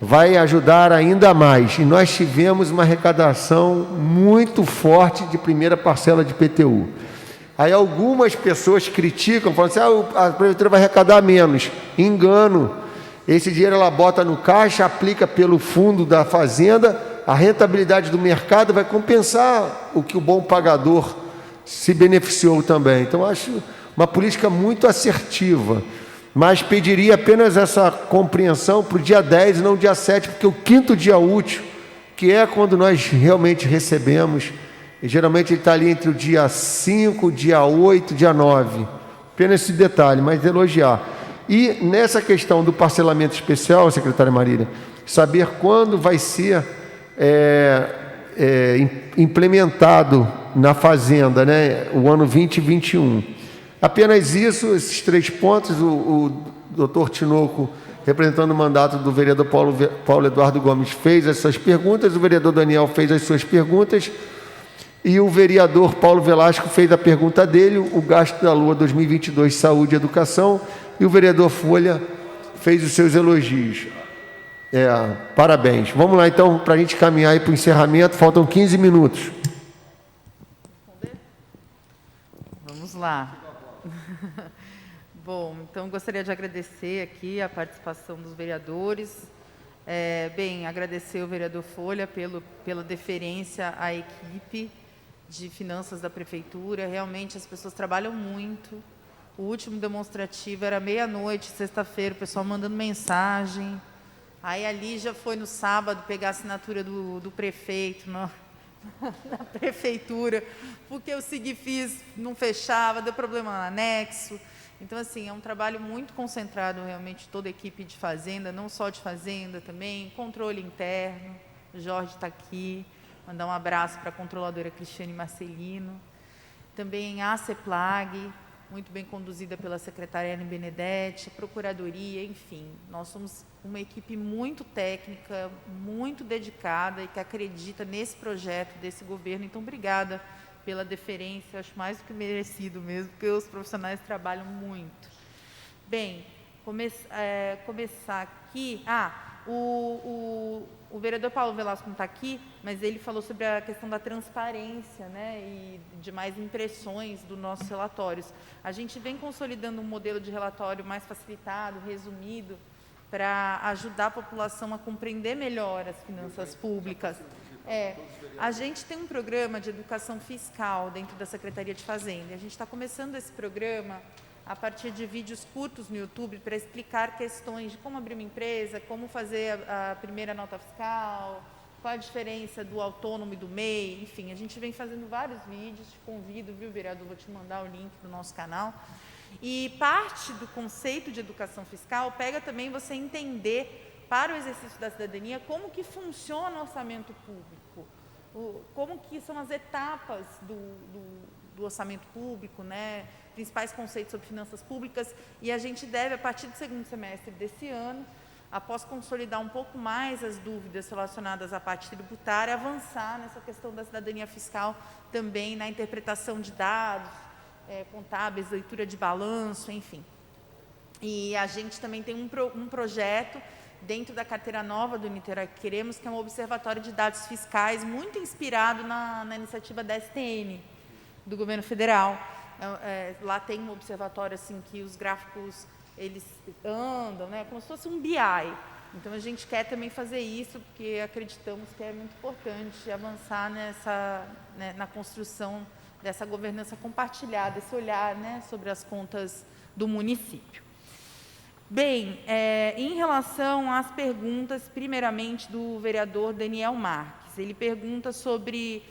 vai ajudar ainda mais. E nós tivemos uma arrecadação muito forte de primeira parcela de IPTU. Aí algumas pessoas criticam, falam assim, a prefeitura vai arrecadar menos. Engano. Esse dinheiro ela bota no caixa, aplica pelo fundo da fazenda, a rentabilidade do mercado vai compensar o que o bom pagador se beneficiou também. Então, acho uma política muito assertiva, mas pediria apenas essa compreensão para o dia 10 e não dia 7, porque o 5º dia útil, que é quando nós realmente recebemos, e geralmente ele está ali entre o dia 5, dia 8, dia 9. Apenas esse detalhe, mas elogiar. E nessa questão do parcelamento especial, secretária Marília, saber quando vai ser implementado na Fazenda, né, o ano 2021. Apenas isso, esses 3 pontos. O doutor Tinoco, representando o mandato do vereador Paulo Eduardo Gomes, fez as suas perguntas, o vereador Daniel fez as suas perguntas, e o vereador Paulo Velasco fez a pergunta dele, o gasto da Lua 2022, saúde e educação, e o vereador Folha fez os seus elogios. Parabéns. Vamos lá, então, para a gente caminhar aí para o encerramento. Faltam 15 minutos. Vamos lá. Bom, então, gostaria de agradecer aqui a participação dos vereadores. Agradecer ao vereador Folha pela deferência à equipe de finanças da prefeitura. Realmente, as pessoas trabalham muito. O último demonstrativo era meia-noite, sexta-feira, o pessoal mandando mensagem. Aí ali já foi no sábado pegar a assinatura do prefeito. na prefeitura, porque o Sigfis não fechava, deu problema no anexo. Então, assim, é um trabalho muito concentrado, realmente, toda a equipe de Fazenda, não só de Fazenda também, controle interno, o Jorge está aqui, mandar um abraço para a controladora Cristiane Marcelino. Também a CEPLAG, muito bem conduzida pela secretária Ellen Benedetti, a Procuradoria, enfim. Nós somos uma equipe muito técnica, muito dedicada e que acredita nesse projeto desse governo. Então, obrigada pela deferência, acho mais do que merecido mesmo, porque os profissionais trabalham muito. Bem, começar aqui... O vereador Paulo Velasco não está aqui, mas ele falou sobre a questão da transparência, né, e de mais impressões dos nossos relatórios. A gente vem consolidando um modelo de relatório mais facilitado, resumido, para ajudar a população a compreender melhor as finanças públicas. A gente tem um programa de educação fiscal dentro da Secretaria de Fazenda. A gente está começando esse programa a partir de vídeos curtos no YouTube para explicar questões de como abrir uma empresa, como fazer a primeira nota fiscal, qual a diferença do autônomo e do MEI, enfim, a gente vem fazendo vários vídeos, te convido, viu, vereador, vou te mandar o link do nosso canal. E parte do conceito de educação fiscal pega também você entender, para o exercício da cidadania, como que funciona o orçamento público, como que são as etapas do orçamento público, né? Principais conceitos sobre finanças públicas, e a gente deve, a partir do segundo semestre desse ano, após consolidar um pouco mais as dúvidas relacionadas à parte tributária, avançar nessa questão da cidadania fiscal também na interpretação de dados contábeis, leitura de balanço, enfim. E a gente também tem um projeto dentro da carteira nova do Niterói que queremos, que é um observatório de dados fiscais, muito inspirado na iniciativa da STN, do governo federal. Lá tem um observatório assim que os gráficos eles andam, né, como se fosse um BI. Então a gente quer também fazer isso porque acreditamos que é muito importante avançar na construção dessa governança compartilhada, esse olhar, né, sobre as contas do município. Bem, em relação às perguntas, primeiramente do vereador Daniel Marques, ele pergunta sobre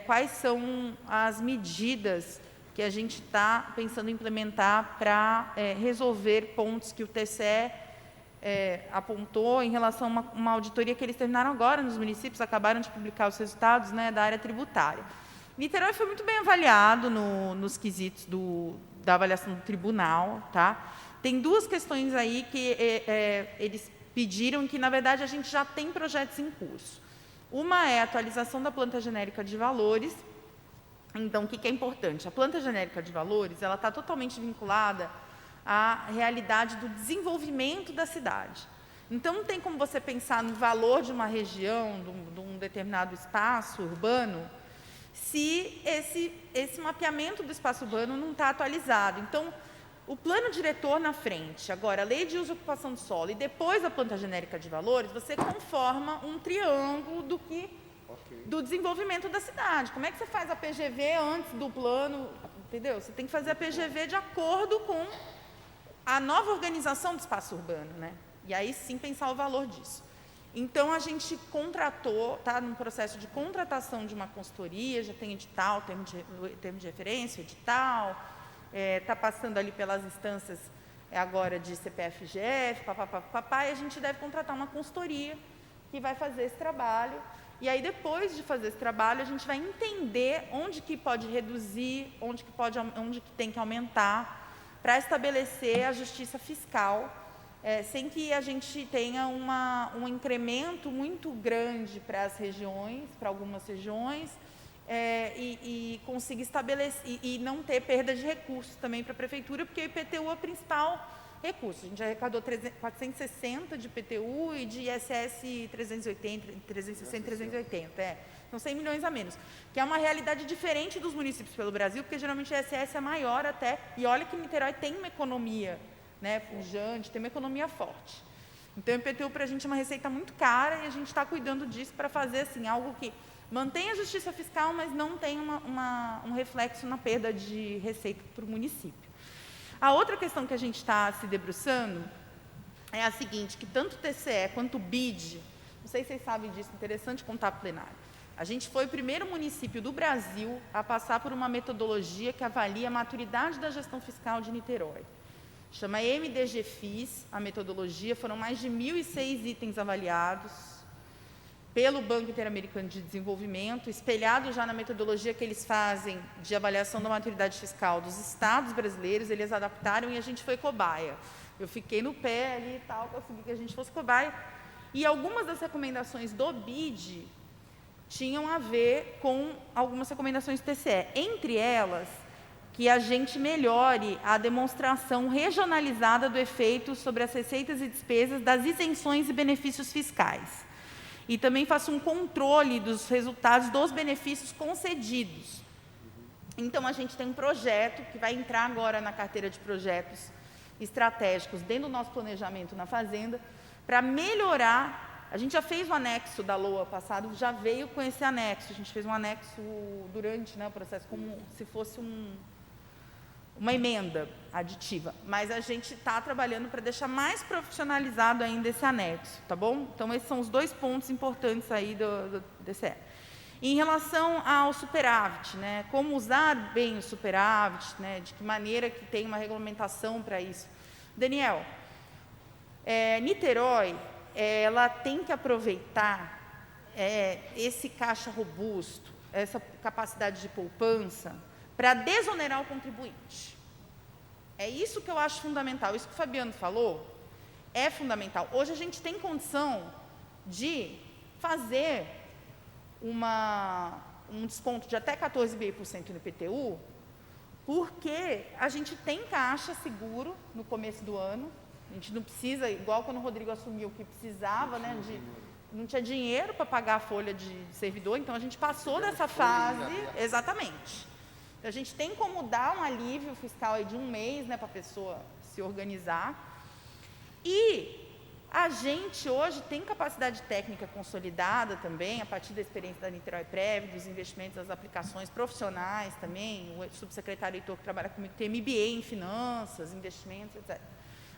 quais são as medidas que a gente está pensando em implementar para resolver pontos que o TCE apontou em relação a uma auditoria que eles terminaram agora nos municípios, acabaram de publicar os resultados, né, da área tributária. Niterói foi muito bem avaliado nos quesitos da avaliação do tribunal, tá? Tem duas questões aí que eles pediram que, na verdade, a gente já tem projetos em curso. Uma é a atualização da planta genérica de valores. Então, o que é importante? A planta genérica de valores, ela está totalmente vinculada à realidade do desenvolvimento da cidade. Então, não tem como você pensar no valor de uma região, de um determinado espaço urbano, se esse mapeamento do espaço urbano não está atualizado. Então, o plano diretor na frente, agora a lei de uso e ocupação de solo e depois a planta genérica de valores, você conforma um triângulo do desenvolvimento da cidade. Como é que você faz a PGV antes do plano, entendeu? Você tem que fazer a PGV de acordo com a nova organização do espaço urbano, né? E aí sim pensar o valor disso. Então, a gente contratou, está num processo de contratação de uma consultoria, já tem edital, termo de referência, edital, está passando ali pelas instâncias agora de CPF e GF, papapá, e a gente deve contratar uma consultoria que vai fazer esse trabalho. E aí, depois de fazer esse trabalho, a gente vai entender onde que pode reduzir, onde que tem que aumentar, para estabelecer a justiça fiscal, sem que a gente tenha um incremento muito grande para as regiões, para algumas regiões, e consiga estabelecer, e não ter perda de recursos também para a prefeitura, porque o IPTU é o principal recurso. A gente já arrecadou 460 de IPTU e de ISS 360 e 380, são 100 milhões a menos, que é uma realidade diferente dos municípios pelo Brasil, porque geralmente o ISS é maior até, e olha que Niterói tem uma economia, né, pujante, tem uma economia forte. Então, o IPTU para a gente é uma receita muito cara e a gente está cuidando disso para fazer assim, algo que mantenha a justiça fiscal, mas não tenha um reflexo na perda de receita para o município. A outra questão que a gente está se debruçando é a seguinte, que tanto o TCE quanto o BID, não sei se vocês sabem disso, interessante contar para o plenário, A gente foi o primeiro município do Brasil a passar por uma metodologia que avalia a maturidade da gestão fiscal de Niterói. Chama MDGFIS, a metodologia, foram mais de 1.006 itens avaliados pelo Banco Interamericano de Desenvolvimento, espelhado já na metodologia que eles fazem de avaliação da maturidade fiscal dos estados brasileiros, eles adaptaram e a gente foi cobaia. Eu fiquei no pé ali e tal, consegui que a gente fosse cobaia. E algumas das recomendações do BID tinham a ver com algumas recomendações do TCE. Entre elas, que a gente melhore a demonstração regionalizada do efeito sobre as receitas e despesas das isenções e benefícios fiscais. E também faça um controle dos resultados dos benefícios concedidos. Então, a gente tem um projeto que vai entrar agora na carteira de projetos estratégicos dentro do nosso planejamento na Fazenda, para melhorar. A gente já fez o anexo da LOA passado, já veio com esse anexo. A gente fez um anexo durante, né, o processo, como se fosse uma emenda aditiva, mas a gente está trabalhando para deixar mais profissionalizado ainda esse anexo, tá bom? Então, esses são os 2 pontos importantes aí do DCE. Em relação ao superávit, né, como usar bem o superávit, né, de que maneira que tem uma regulamentação para isso. Daniel, Niterói, ela tem que aproveitar esse caixa robusto, essa capacidade de poupança, para desonerar o contribuinte. É isso que eu acho fundamental. Isso que o Fabiano falou é fundamental. Hoje a gente tem condição de fazer um desconto de até 14,5% no IPTU, porque a gente tem caixa seguro no começo do ano. A gente não precisa, igual quando o Rodrigo assumiu que precisava, né, não tinha dinheiro para pagar a folha de servidor, então a gente passou dessa fase. Exatamente. A gente tem como dar um alívio fiscal aí de 1 mês, né, para a pessoa se organizar. E a gente hoje tem capacidade técnica consolidada também, a partir da experiência da Niterói Prev, dos investimentos, das aplicações profissionais também, o subsecretário Heitor, que trabalha comigo, tem MBA em finanças, investimentos, etc.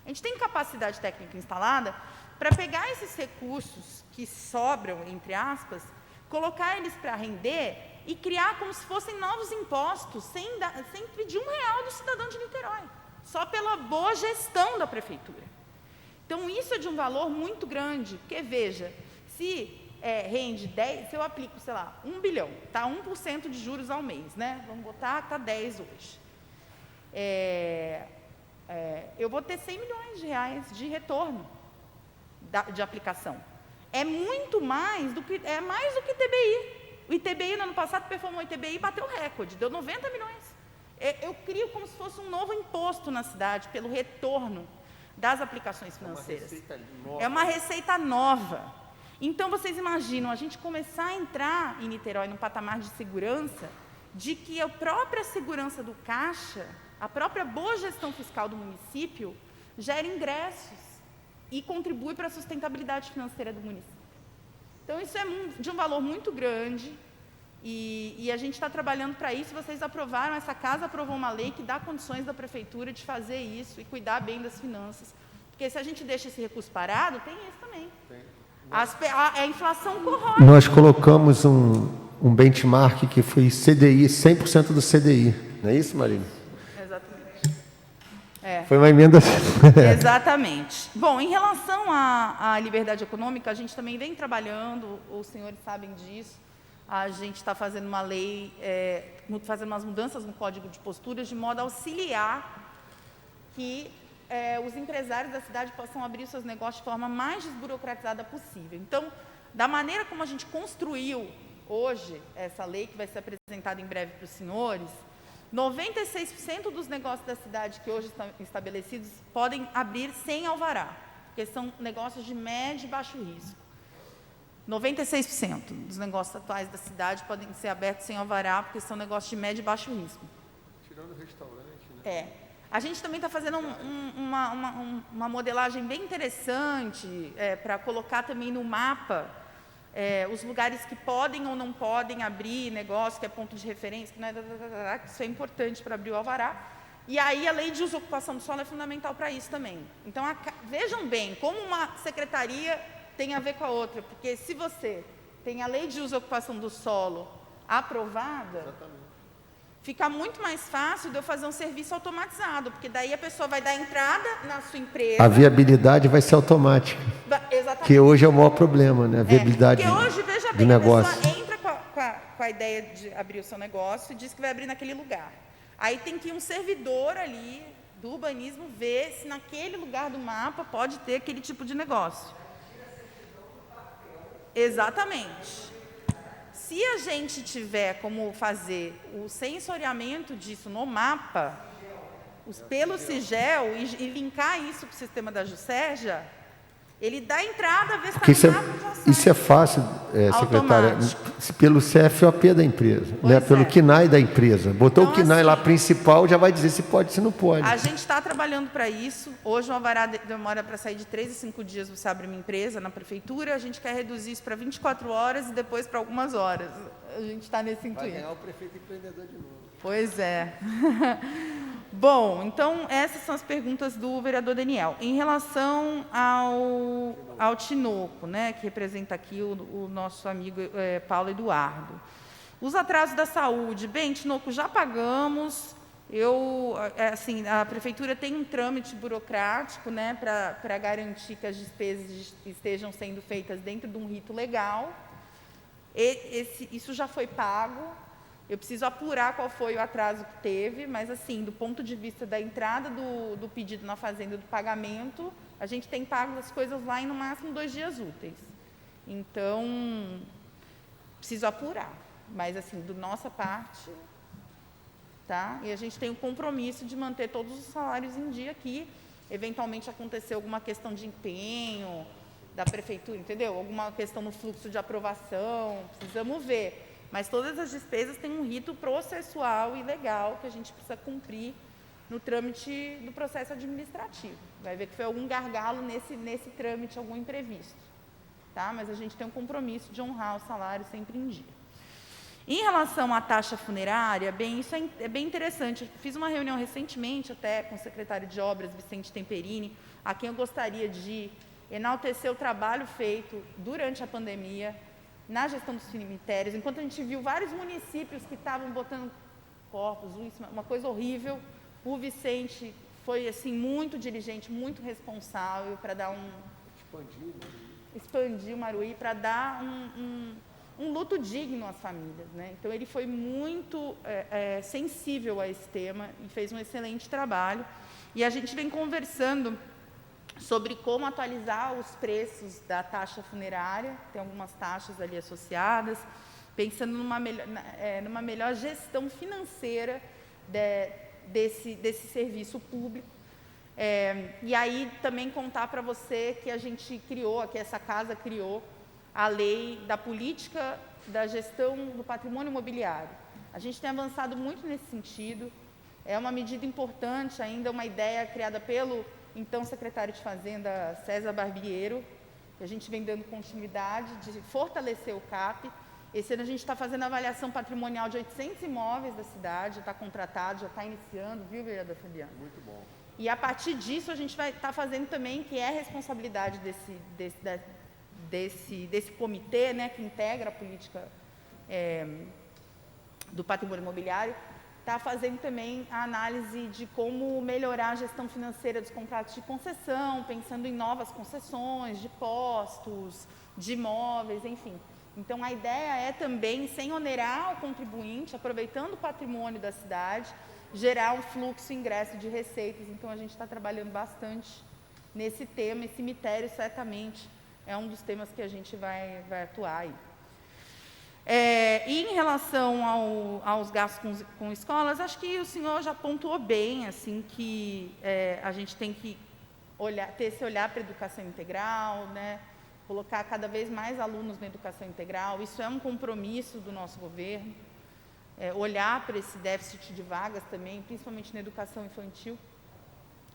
A gente tem capacidade técnica instalada para pegar esses recursos que sobram, entre aspas, colocar eles para render e criar como se fossem novos impostos, sem pedir R$1 do cidadão de Niterói, só pela boa gestão da prefeitura. Então, isso é de um valor muito grande, porque, veja, se rende 10, se eu aplico, sei lá, 1 bilhão, tá 1% de juros ao mês, né? Vamos botar, está 10 hoje. Eu vou ter R$100 milhões de retorno de aplicação. É muito mais do que ITBI. O ITBI, no ano passado, performou o ITBI e bateu recorde, deu 90 milhões. Eu crio como se fosse um novo imposto na cidade, pelo retorno das aplicações financeiras. É uma receita nova. Então, vocês imaginam, a gente começar a entrar em Niterói num patamar de segurança, de que a própria segurança do caixa, a própria boa gestão fiscal do município, gera ingressos e contribui para a sustentabilidade financeira do município. Então, isso é de um valor muito grande e a gente está trabalhando para isso. Vocês aprovaram, essa casa aprovou uma lei que dá condições da prefeitura de fazer isso e cuidar bem das finanças. Porque se a gente deixa esse recurso parado, tem isso também. A inflação corrói. Nós colocamos um benchmark que foi CDI, 100% do CDI. Não é isso, Marília? Exatamente. Foi uma emenda. Exatamente. Bom, em relação à liberdade econômica, a gente também vem trabalhando, os senhores sabem disso, a gente está fazendo uma lei, fazendo umas mudanças no Código de Posturas, de modo a auxiliar que os empresários da cidade possam abrir seus negócios de forma mais desburocratizada possível. Então, da maneira como a gente construiu hoje essa lei, que vai ser apresentada em breve para os senhores, 96% dos negócios da cidade que hoje estão estabelecidos podem abrir sem alvará, porque são negócios de médio e baixo risco. 96% dos negócios atuais da cidade podem ser abertos sem alvará, porque são negócios de médio e baixo risco. Tirando o restaurante, né? A gente também está fazendo uma modelagem bem interessante para colocar também no mapa os lugares que podem ou não podem abrir negócio, que é ponto de referência, que isso é importante para abrir o alvará. E aí a lei de uso e ocupação do solo é fundamental para isso também. Então, vejam bem como uma secretaria tem a ver com a outra, porque se você tem a lei de uso e ocupação do solo aprovada, fica muito mais fácil de eu fazer um serviço automatizado, porque daí a pessoa vai dar entrada na sua empresa. A viabilidade vai ser automática. Exatamente. Que hoje é o maior problema, né? A viabilidade porque hoje, veja do bem, negócio. a pessoa entra com a ideia de abrir o seu negócio e diz que vai abrir naquele lugar. Aí tem que ir um servidor ali do urbanismo ver se naquele lugar do mapa pode ter aquele tipo de negócio. Exatamente. Se a gente tiver como fazer o sensoriamento disso no mapa, pelo Sigel, e linkar isso para o sistema da Juscerja, ele dá entrada, vê se está no mapa, já sai. Isso é fácil, secretária, pelo CFOP da empresa, né? Pelo KNAI da empresa. Botou Então, o KNAI lá assim, principal, já vai dizer se pode, se não pode. A gente está trabalhando para isso. Hoje o alvará demora para sair de 3 a 5 dias, você abre uma empresa na prefeitura, a gente quer reduzir isso para 24 horas e depois para algumas horas. A gente está nesse intuito. Vai ganhar o prefeito empreendedor de novo. Pois é. Bom, então essas são as perguntas do vereador Daniel. Em relação ao Tinoco, né, que representa aqui o nosso amigo Paulo Eduardo. Os atrasos da saúde, bem, Tinoco, já pagamos. Assim, a prefeitura tem um trâmite burocrático, né, para garantir que as despesas estejam sendo feitas dentro de um rito legal. Isso já foi pago. Eu preciso apurar qual foi o atraso que teve, mas, assim, do ponto de vista da entrada do pedido na Fazenda, do pagamento, a gente tem pago as coisas lá em, no máximo, 2 dias úteis. Então, preciso apurar. Mas, assim, do nossa parte, tá? E a gente tem o compromisso de manter todos os salários em dia aqui. Eventualmente, acontecer alguma questão de empenho da prefeitura, entendeu? Alguma questão no fluxo de aprovação, precisamos ver. Mas todas as despesas têm um rito processual e legal que a gente precisa cumprir no trâmite do processo administrativo. Vai ver que foi algum gargalo nesse trâmite, algum imprevisto. Tá? Mas a gente tem um compromisso de honrar o salário sempre em dia. Em relação à taxa funerária, bem, isso é bem interessante. Eu fiz uma reunião recentemente até com o secretário de Obras, Vicente Temperini, a quem eu gostaria de enaltecer o trabalho feito durante a pandemia, na gestão dos cemitérios, enquanto a gente viu vários municípios que estavam botando corpos, uma coisa horrível, o Vicente foi, assim, muito diligente, muito responsável para dar expandir o Maruí, para dar um luto digno às famílias, né? Então, ele foi muito sensível a esse tema e fez um excelente trabalho. E a gente vem conversando sobre como atualizar os preços da taxa funerária, tem algumas taxas ali associadas, pensando numa melhor gestão financeira desse serviço público. E aí também contar para você que a gente criou, que essa casa criou, a lei da política da gestão do patrimônio imobiliário. A gente tem avançado muito nesse sentido, é uma medida importante ainda, uma ideia criada pelo então secretário de Fazenda César Barbiero, que a gente vem dando continuidade de fortalecer o CAP. Esse ano a gente está fazendo avaliação patrimonial de 800 imóveis da cidade, já está contratado, já está iniciando, viu, vereador Fabiano? Muito bom. E a partir disso a gente vai estar fazendo também, que é responsabilidade desse comitê, né, que integra a política do patrimônio imobiliário, está fazendo também a análise de como melhorar a gestão financeira dos contratos de concessão, pensando em novas concessões de postos, de imóveis, enfim. Então, a ideia é também, sem onerar o contribuinte, aproveitando o patrimônio da cidade, gerar um fluxo ingresso de receitas. Então, a gente está trabalhando bastante nesse tema, e cemitério certamente é um dos temas que a gente vai atuar aí. E em relação aos gastos com escolas, acho que o senhor já pontuou bem, assim, que a gente tem que ter esse olhar para a educação integral, né? Colocar cada vez mais alunos na educação integral. Isso é um compromisso do nosso governo, olhar para esse déficit de vagas também, principalmente na educação infantil.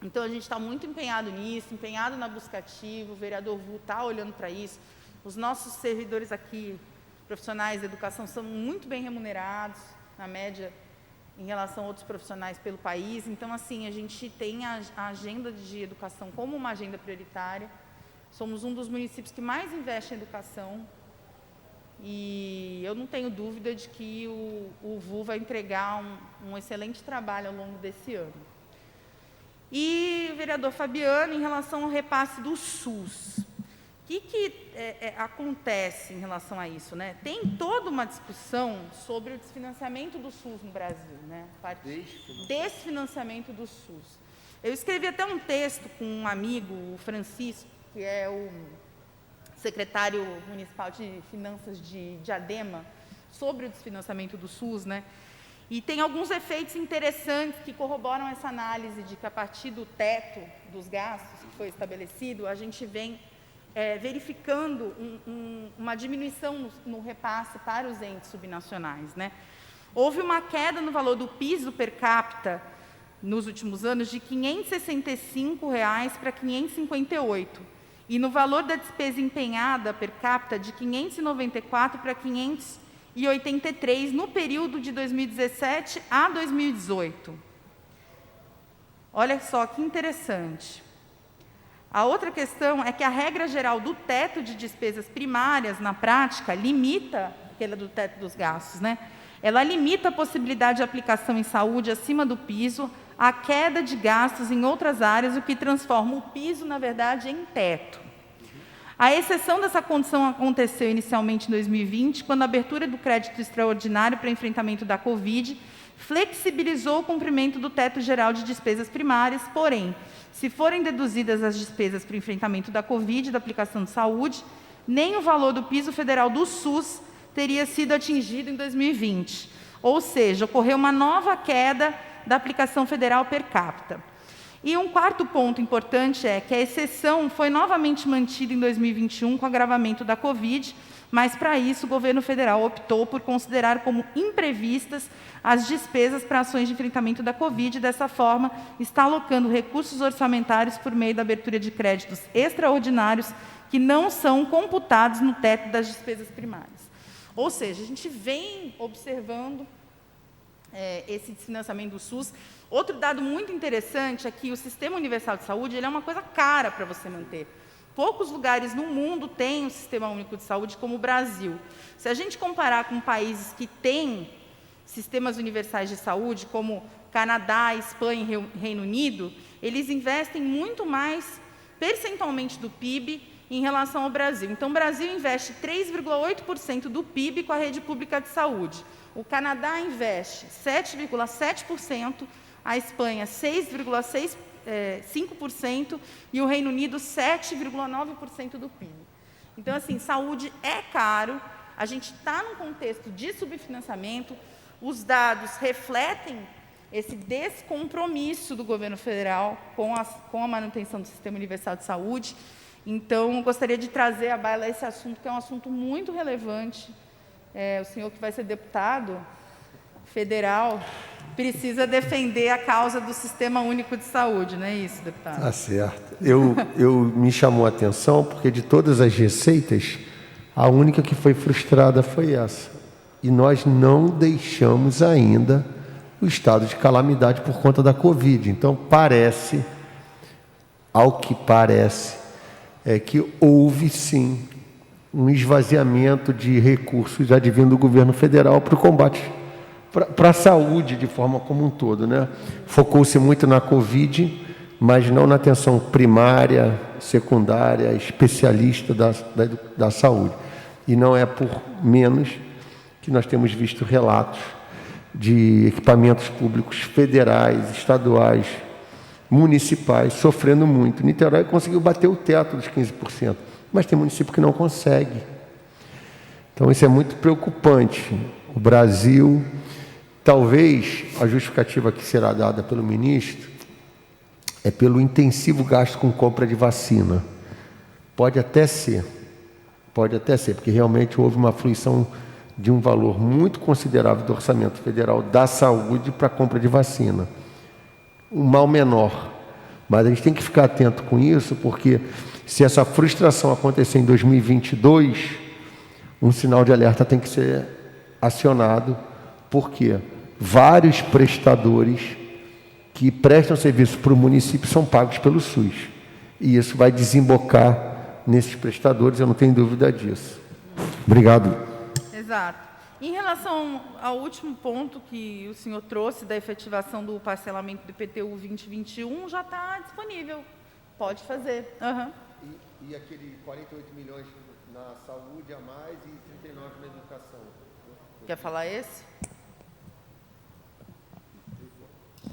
Então, a gente está muito empenhado nisso, empenhado na busca ativa, o vereador Vu está olhando para isso. Os nossos servidores aqui, profissionais de educação, são muito bem remunerados, na média, em relação a outros profissionais pelo país. Então, assim, a gente tem a agenda de educação como uma agenda prioritária. Somos um dos municípios que mais investe em educação, e eu não tenho dúvida de que o VU vai entregar um excelente trabalho ao longo desse ano. E, vereador Fabiano, em relação ao repasse do SUS, o que acontece em relação a isso, né? Tem toda uma discussão sobre o desfinanciamento do SUS no Brasil, né? Desfinanciamento do SUS. Eu escrevi até um texto com um amigo, o Francisco, que é o secretário municipal de finanças de Diadema, sobre o desfinanciamento do SUS, né? E tem alguns efeitos interessantes que corroboram essa análise de que, a partir do teto dos gastos que foi estabelecido, a gente vem verificando uma diminuição no repasse para os entes subnacionais, né? Houve uma queda no valor do piso per capita nos últimos anos de R$ 565 para R$ 558, e no valor da despesa empenhada per capita de R$ 594 para R$ 583 no período de 2017 a 2018. Olha só que interessante. A outra questão é que a regra geral do teto de despesas primárias, na prática, limita, aquela do teto dos gastos, né? Ela limita a possibilidade de aplicação em saúde acima do piso, a queda de gastos em outras áreas, o que transforma o piso, na verdade, em teto. A exceção dessa condição aconteceu inicialmente em 2020, quando a abertura do crédito extraordinário para enfrentamento da Covid flexibilizou o cumprimento do teto geral de despesas primárias, porém, se forem deduzidas as despesas para o enfrentamento da Covid e da aplicação de saúde, nem o valor do piso federal do SUS teria sido atingido em 2020. Ou seja, ocorreu uma nova queda da aplicação federal per capita. E um quarto ponto importante é que a exceção foi novamente mantida em 2021 com o agravamento da Covid, mas, para isso, o governo federal optou por considerar como imprevistas as despesas para ações de enfrentamento da Covid, e, dessa forma, está alocando recursos orçamentários por meio da abertura de créditos extraordinários que não são computados no teto das despesas primárias. Ou seja, a gente vem observando esse desfinanciamento do SUS. Outro dado muito interessante é que o Sistema Universal de Saúde ele é uma coisa cara para você manter. Poucos lugares no mundo têm um Sistema Único de Saúde como o Brasil. Se a gente comparar com países que têm sistemas universais de saúde, como Canadá, Espanha e Reino Unido, eles investem muito mais percentualmente do PIB em relação ao Brasil. Então, o Brasil investe 3,8% do PIB com a rede pública de saúde. O Canadá investe 7,7%, a Espanha 6,5% e o Reino Unido 7,9% do PIB. Então, assim, saúde é caro, a gente está num contexto de subfinanciamento, os dados refletem esse descompromisso do governo federal com a manutenção do Sistema Universal de Saúde. Então, eu gostaria de trazer à baila esse assunto, que é um assunto muito relevante. O senhor que vai ser deputado federal precisa defender a causa do Sistema Único de Saúde, não é isso, deputado? Tá certo. Me chamou a atenção porque, de todas as receitas, a única que foi frustrada foi essa. E nós não deixamos ainda o estado de calamidade por conta da Covid. Então, ao que parece, é que houve, sim, um esvaziamento de recursos advindo do governo federal para o combate, para a saúde de forma como um todo, né? Focou-se muito na Covid, mas não na atenção primária, secundária, especialista da saúde. E não é por menos que nós temos visto relatos de equipamentos públicos federais, estaduais, municipais, sofrendo muito. Niterói conseguiu bater o teto dos 15%, mas tem município que não consegue. Então, isso é muito preocupante. O Brasil, talvez a justificativa que será dada pelo ministro é pelo intensivo gasto com compra de vacina. Pode até ser, porque realmente houve uma fruição de um valor muito considerável do orçamento federal da saúde para a compra de vacina. Um mal menor, mas a gente tem que ficar atento com isso, porque se essa frustração acontecer em 2022, um sinal de alerta tem que ser acionado, porque vários prestadores que prestam serviço para o município são pagos pelo SUS. E isso vai desembocar nesses prestadores, eu não tenho dúvida disso. Obrigado. Exato. Em relação ao último ponto que o senhor trouxe da efetivação do parcelamento do IPTU 2021, já está disponível. Pode fazer. Uhum. E aquele 48 milhões na saúde a mais e 39 na educação. Quer falar esse?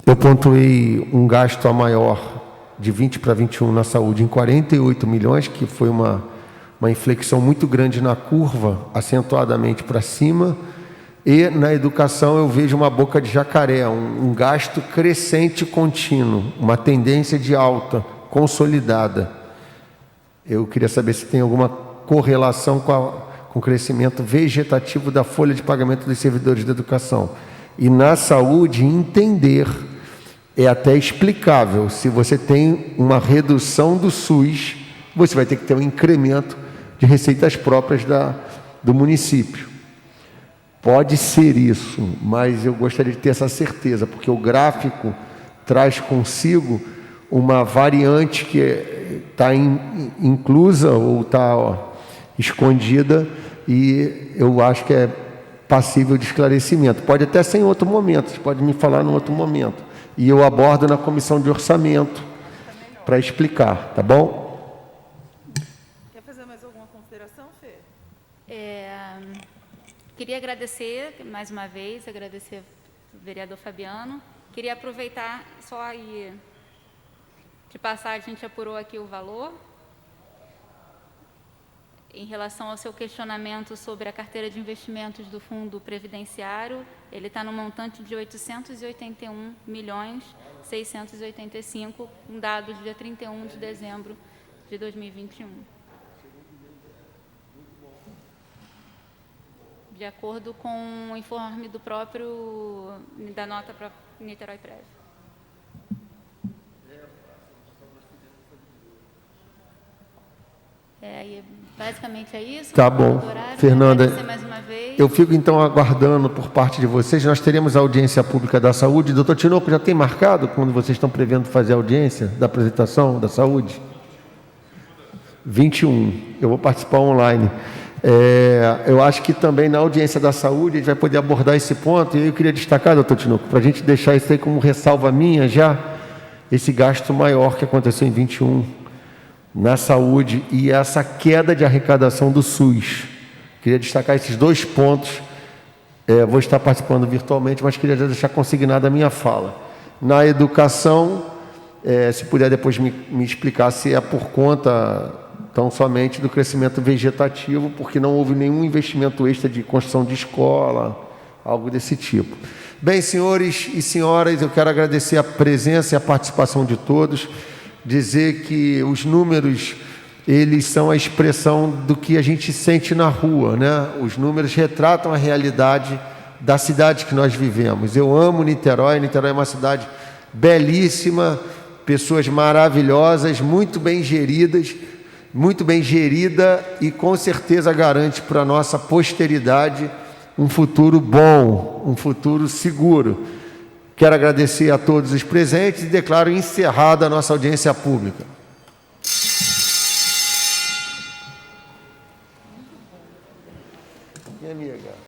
Eu pontuei um gasto a maior de 20 para 21 na saúde em 48 milhões, que foi uma inflexão muito grande na curva, acentuadamente para cima, e na educação eu vejo uma boca de jacaré, um gasto crescente contínuo, uma tendência de alta, consolidada. Eu queria saber se tem alguma correlação com o crescimento vegetativo da folha de pagamento dos servidores da educação. E na saúde, entender, é até explicável, se você tem uma redução do SUS, você vai ter que ter um incremento de receitas próprias do município. Pode ser isso, mas eu gostaria de ter essa certeza, porque o gráfico traz consigo uma variante que está inclusa ou está escondida, e eu acho que é passível de esclarecimento. Pode até ser em outro momento, você pode me falar em outro momento. E eu abordo na comissão de orçamento para explicar, tá bom? Quer fazer mais alguma consideração, Fê? Queria agradecer, mais uma vez, agradecer ao vereador Fabiano. Queria aproveitar só aí, de passagem, a gente apurou aqui o valor. Em relação ao seu questionamento sobre a carteira de investimentos do Fundo Previdenciário, ele está no montante de 881.685.000, com dados dia 31 de dezembro de 2021. De acordo com o informe da nota para Niterói Prévio. Basicamente é isso. Tá bom. Fernanda, mais uma vez. eu fico então aguardando por parte de vocês. Nós teremos a audiência pública da saúde. Doutor Tinoco, já tem marcado quando vocês estão prevendo fazer a audiência da apresentação da saúde? 21. Eu vou participar online. Eu acho que também na audiência da saúde a gente vai poder abordar esse ponto. E eu queria destacar, doutor Tinoco, para a gente deixar isso aí como ressalva minha já, esse gasto maior que aconteceu em 21 na saúde e essa queda de arrecadação do SUS. Queria destacar esses dois pontos. Vou estar participando virtualmente, mas queria já deixar consignada a minha fala. Na educação, se puder depois me explicar se é por conta tão somente do crescimento vegetativo, porque não houve nenhum investimento extra de construção de escola, algo desse tipo. Bem, senhores e senhoras, eu quero agradecer a presença e a participação de todos, dizer que os números, eles são a expressão do que a gente sente na rua, né? Os números retratam a realidade da cidade que nós vivemos. Eu amo Niterói, Niterói é uma cidade belíssima, pessoas maravilhosas, muito bem gerida e com certeza garante para a nossa posteridade um futuro bom, um futuro seguro. Quero agradecer a todos os presentes e declaro encerrada a nossa audiência pública.